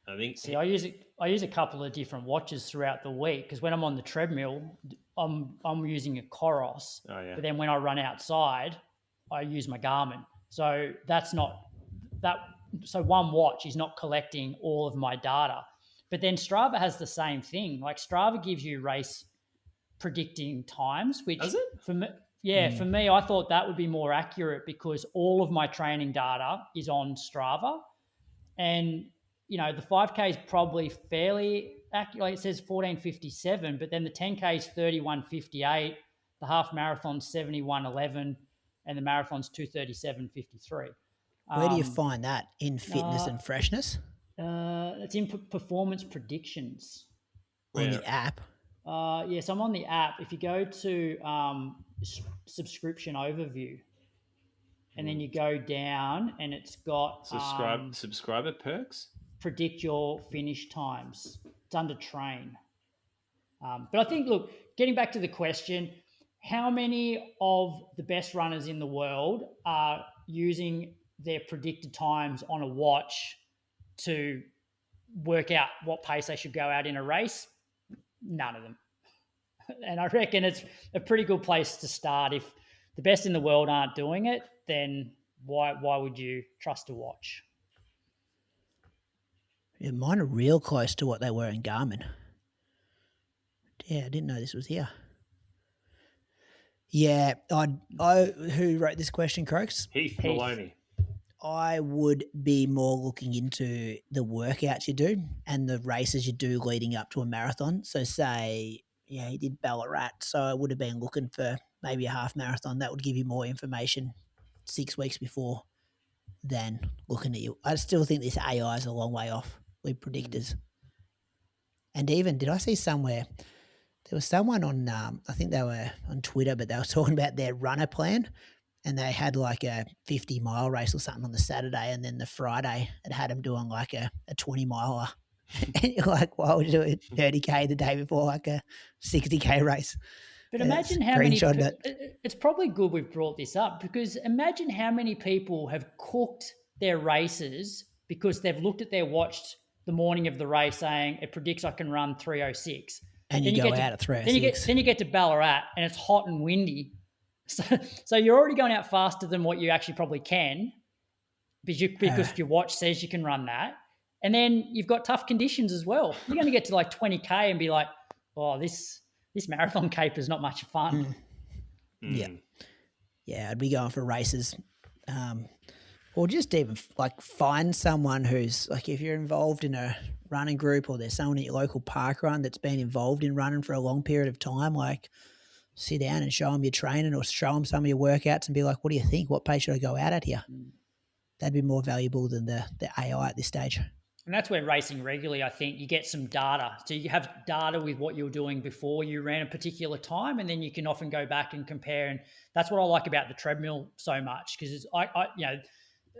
I think. See, I use a couple of different watches throughout the week because when I'm on the treadmill, I'm using a Coros. Oh, yeah. But then when I run outside, I use my Garmin. So that's not that. So one watch is not collecting all of my data. But then Strava has the same thing. Like Strava gives you race predicting times, which Does it? for me, I thought that would be more accurate because all of my training data is on Strava. And, the 5K is probably fairly accurate. Like it says 14:57, but then the 10K is 31:58, the half marathon's 71:11, and the marathon's 2:37:53. Where do you find that in fitness and freshness? It's in performance predictions. On the app? Yes, I'm on the app. If you go to subscription overview, and then you go down, and it's got subscriber perks. Predict your finish times. It's under train. But I think, look, getting back to the question, how many of the best runners in the world are using their predicted times on a watch to work out what pace they should go out in a race? None of them. And I reckon it's a pretty good place to start. If the best in the world aren't doing it, then why would you trust a watch? Yeah, mine are real close to what they were in Garmin. Yeah, I didn't know this was here. Yeah, I who wrote this question, Croaks? Heath Maloney. I would be more looking into the workouts you do and the races you do leading up to a marathon. So say, he did Ballarat, so I would have been looking for maybe a half marathon. That would give you more information 6 weeks before than looking at you. I still think this AI is a long way off with predictors. And even, did I see somewhere, there was someone on, I think they were on Twitter, but they were talking about their runner plan. And they had like a 50-mile race or something on the Saturday, and then the Friday it had them doing like a 20-miler. And you're like, why would you do a 30K the day before like a 60K race? But imagine how many it's probably good we've brought this up because imagine how many people have cooked their races because they've looked at their watch the morning of the race saying it predicts I can run 3:06. And you go out at 3:06. Then you get to Ballarat and it's hot and windy. So you're already going out faster than what you actually probably can because your watch says you can run that. And then you've got tough conditions as well. You're going to get to like 20K and be like, oh, this marathon caper is not much fun. Yeah. Yeah, I'd be going for races. Or just even like find someone who's like, if you're involved in a running group or there's someone at your local park run that's been involved in running for a long period of time, like sit down and show them your training or show them some of your workouts and be like, what do you think? What pace should I go out at here? That'd be more valuable than the AI at this stage. And that's where racing regularly, I think, you get some data. So you have data with what you were doing before you ran a particular time, and then you can often go back and compare. And that's what I like about the treadmill so much, because I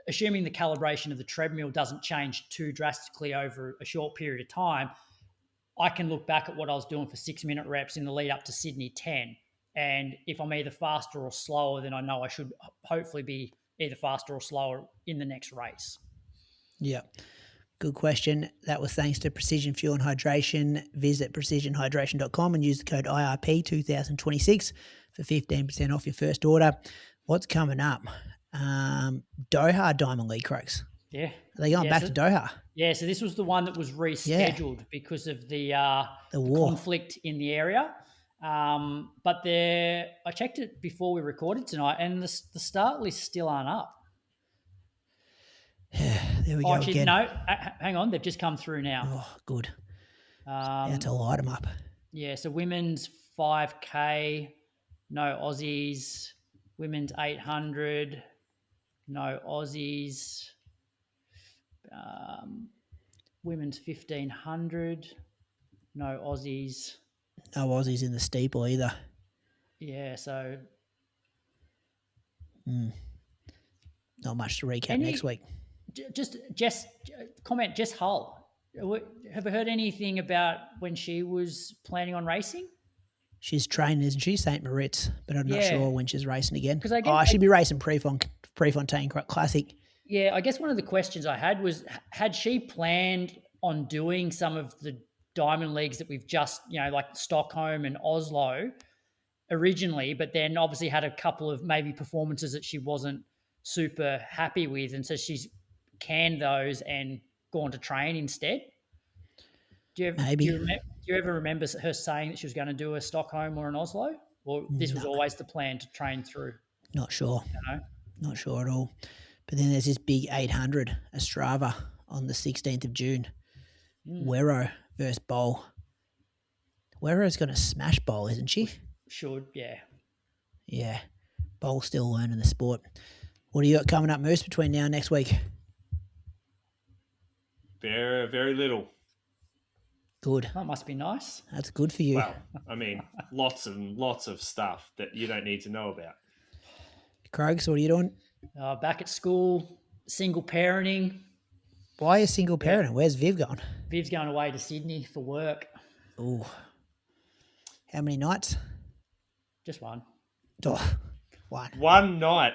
assuming the calibration of the treadmill doesn't change too drastically over a short period of time, I can look back at what I was doing for 6-minute reps in the lead up to Sydney 10. And if I'm either faster or slower, then I know I should hopefully be either faster or slower in the next race. Yeah. Good question. That was thanks to Precision Fuel and Hydration. Visit precisionhydration.com and use the code IRP 2026 for 15% off your first order. What's coming up? Doha Diamond League, Croaks. Yeah. Are they going back to Doha? Yeah, so this was the one that was rescheduled because of the war. conflict in the area. But I checked it before we recorded tonight, and the start lists still aren't up. There we go again. No, hang on. They've just come through now. Oh, good. About to light them up. Yeah, so women's 5K, no Aussies. Women's 800, no Aussies. Women's 1500, no Aussies. No Aussies in the steeple either. Yeah, so... Not much to recap next week. Just comment, Jess Hull. Have you heard anything about when she was planning on racing? She's training, isn't she? St. Moritz, but I'm not sure when she's racing again. She'd be racing Prefontaine Classic. Yeah, I guess one of the questions I had was, had she planned on doing some of the Diamond Leagues that we've just, like Stockholm and Oslo originally, but then obviously had a couple of maybe performances that she wasn't super happy with, and so she's canned those and gone to train instead? Do you ever remember her saying that she was going to do a Stockholm or an Oslo? Or this was always the plan to train through? Not sure. Not sure at all. But then there's this big 800 Ostrava on the 16th of June. Wero versus Bowl. Wero's going to smash Bowl, isn't she? Should, yeah. Yeah. Bowl's still learning the sport. What do you got coming up, Moose, between now and next week? Very, very little. Good. That must be nice. That's good for you. Well, I mean, lots and lots of stuff that you don't need to know about. Krogs, what are you doing? Back at school, single parenting. Why are you single parenting? Where's Viv going? Viv's going away to Sydney for work. Ooh. How many nights? Just one. Oh, one. One night.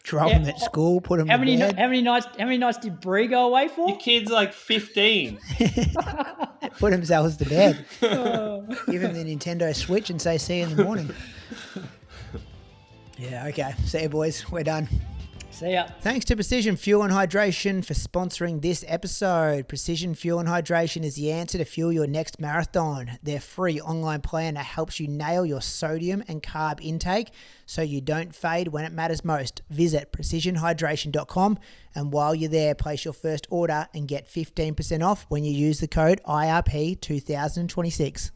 Drop him at school, put him to bed. How many nights did Bree go away for? Your kid's like 15. Put themselves to bed. Give him the Nintendo Switch and say, see you in the morning. Yeah, okay. See you, boys. We're done. See ya. Thanks to Precision Fuel and Hydration for sponsoring this episode. Precision Fuel and Hydration is the answer to fuel your next marathon. Their free online planner helps you nail your sodium and carb intake so you don't fade when it matters most. Visit precisionhydration.com, and while you're there, place your first order and get 15% off when you use the code IRP2026.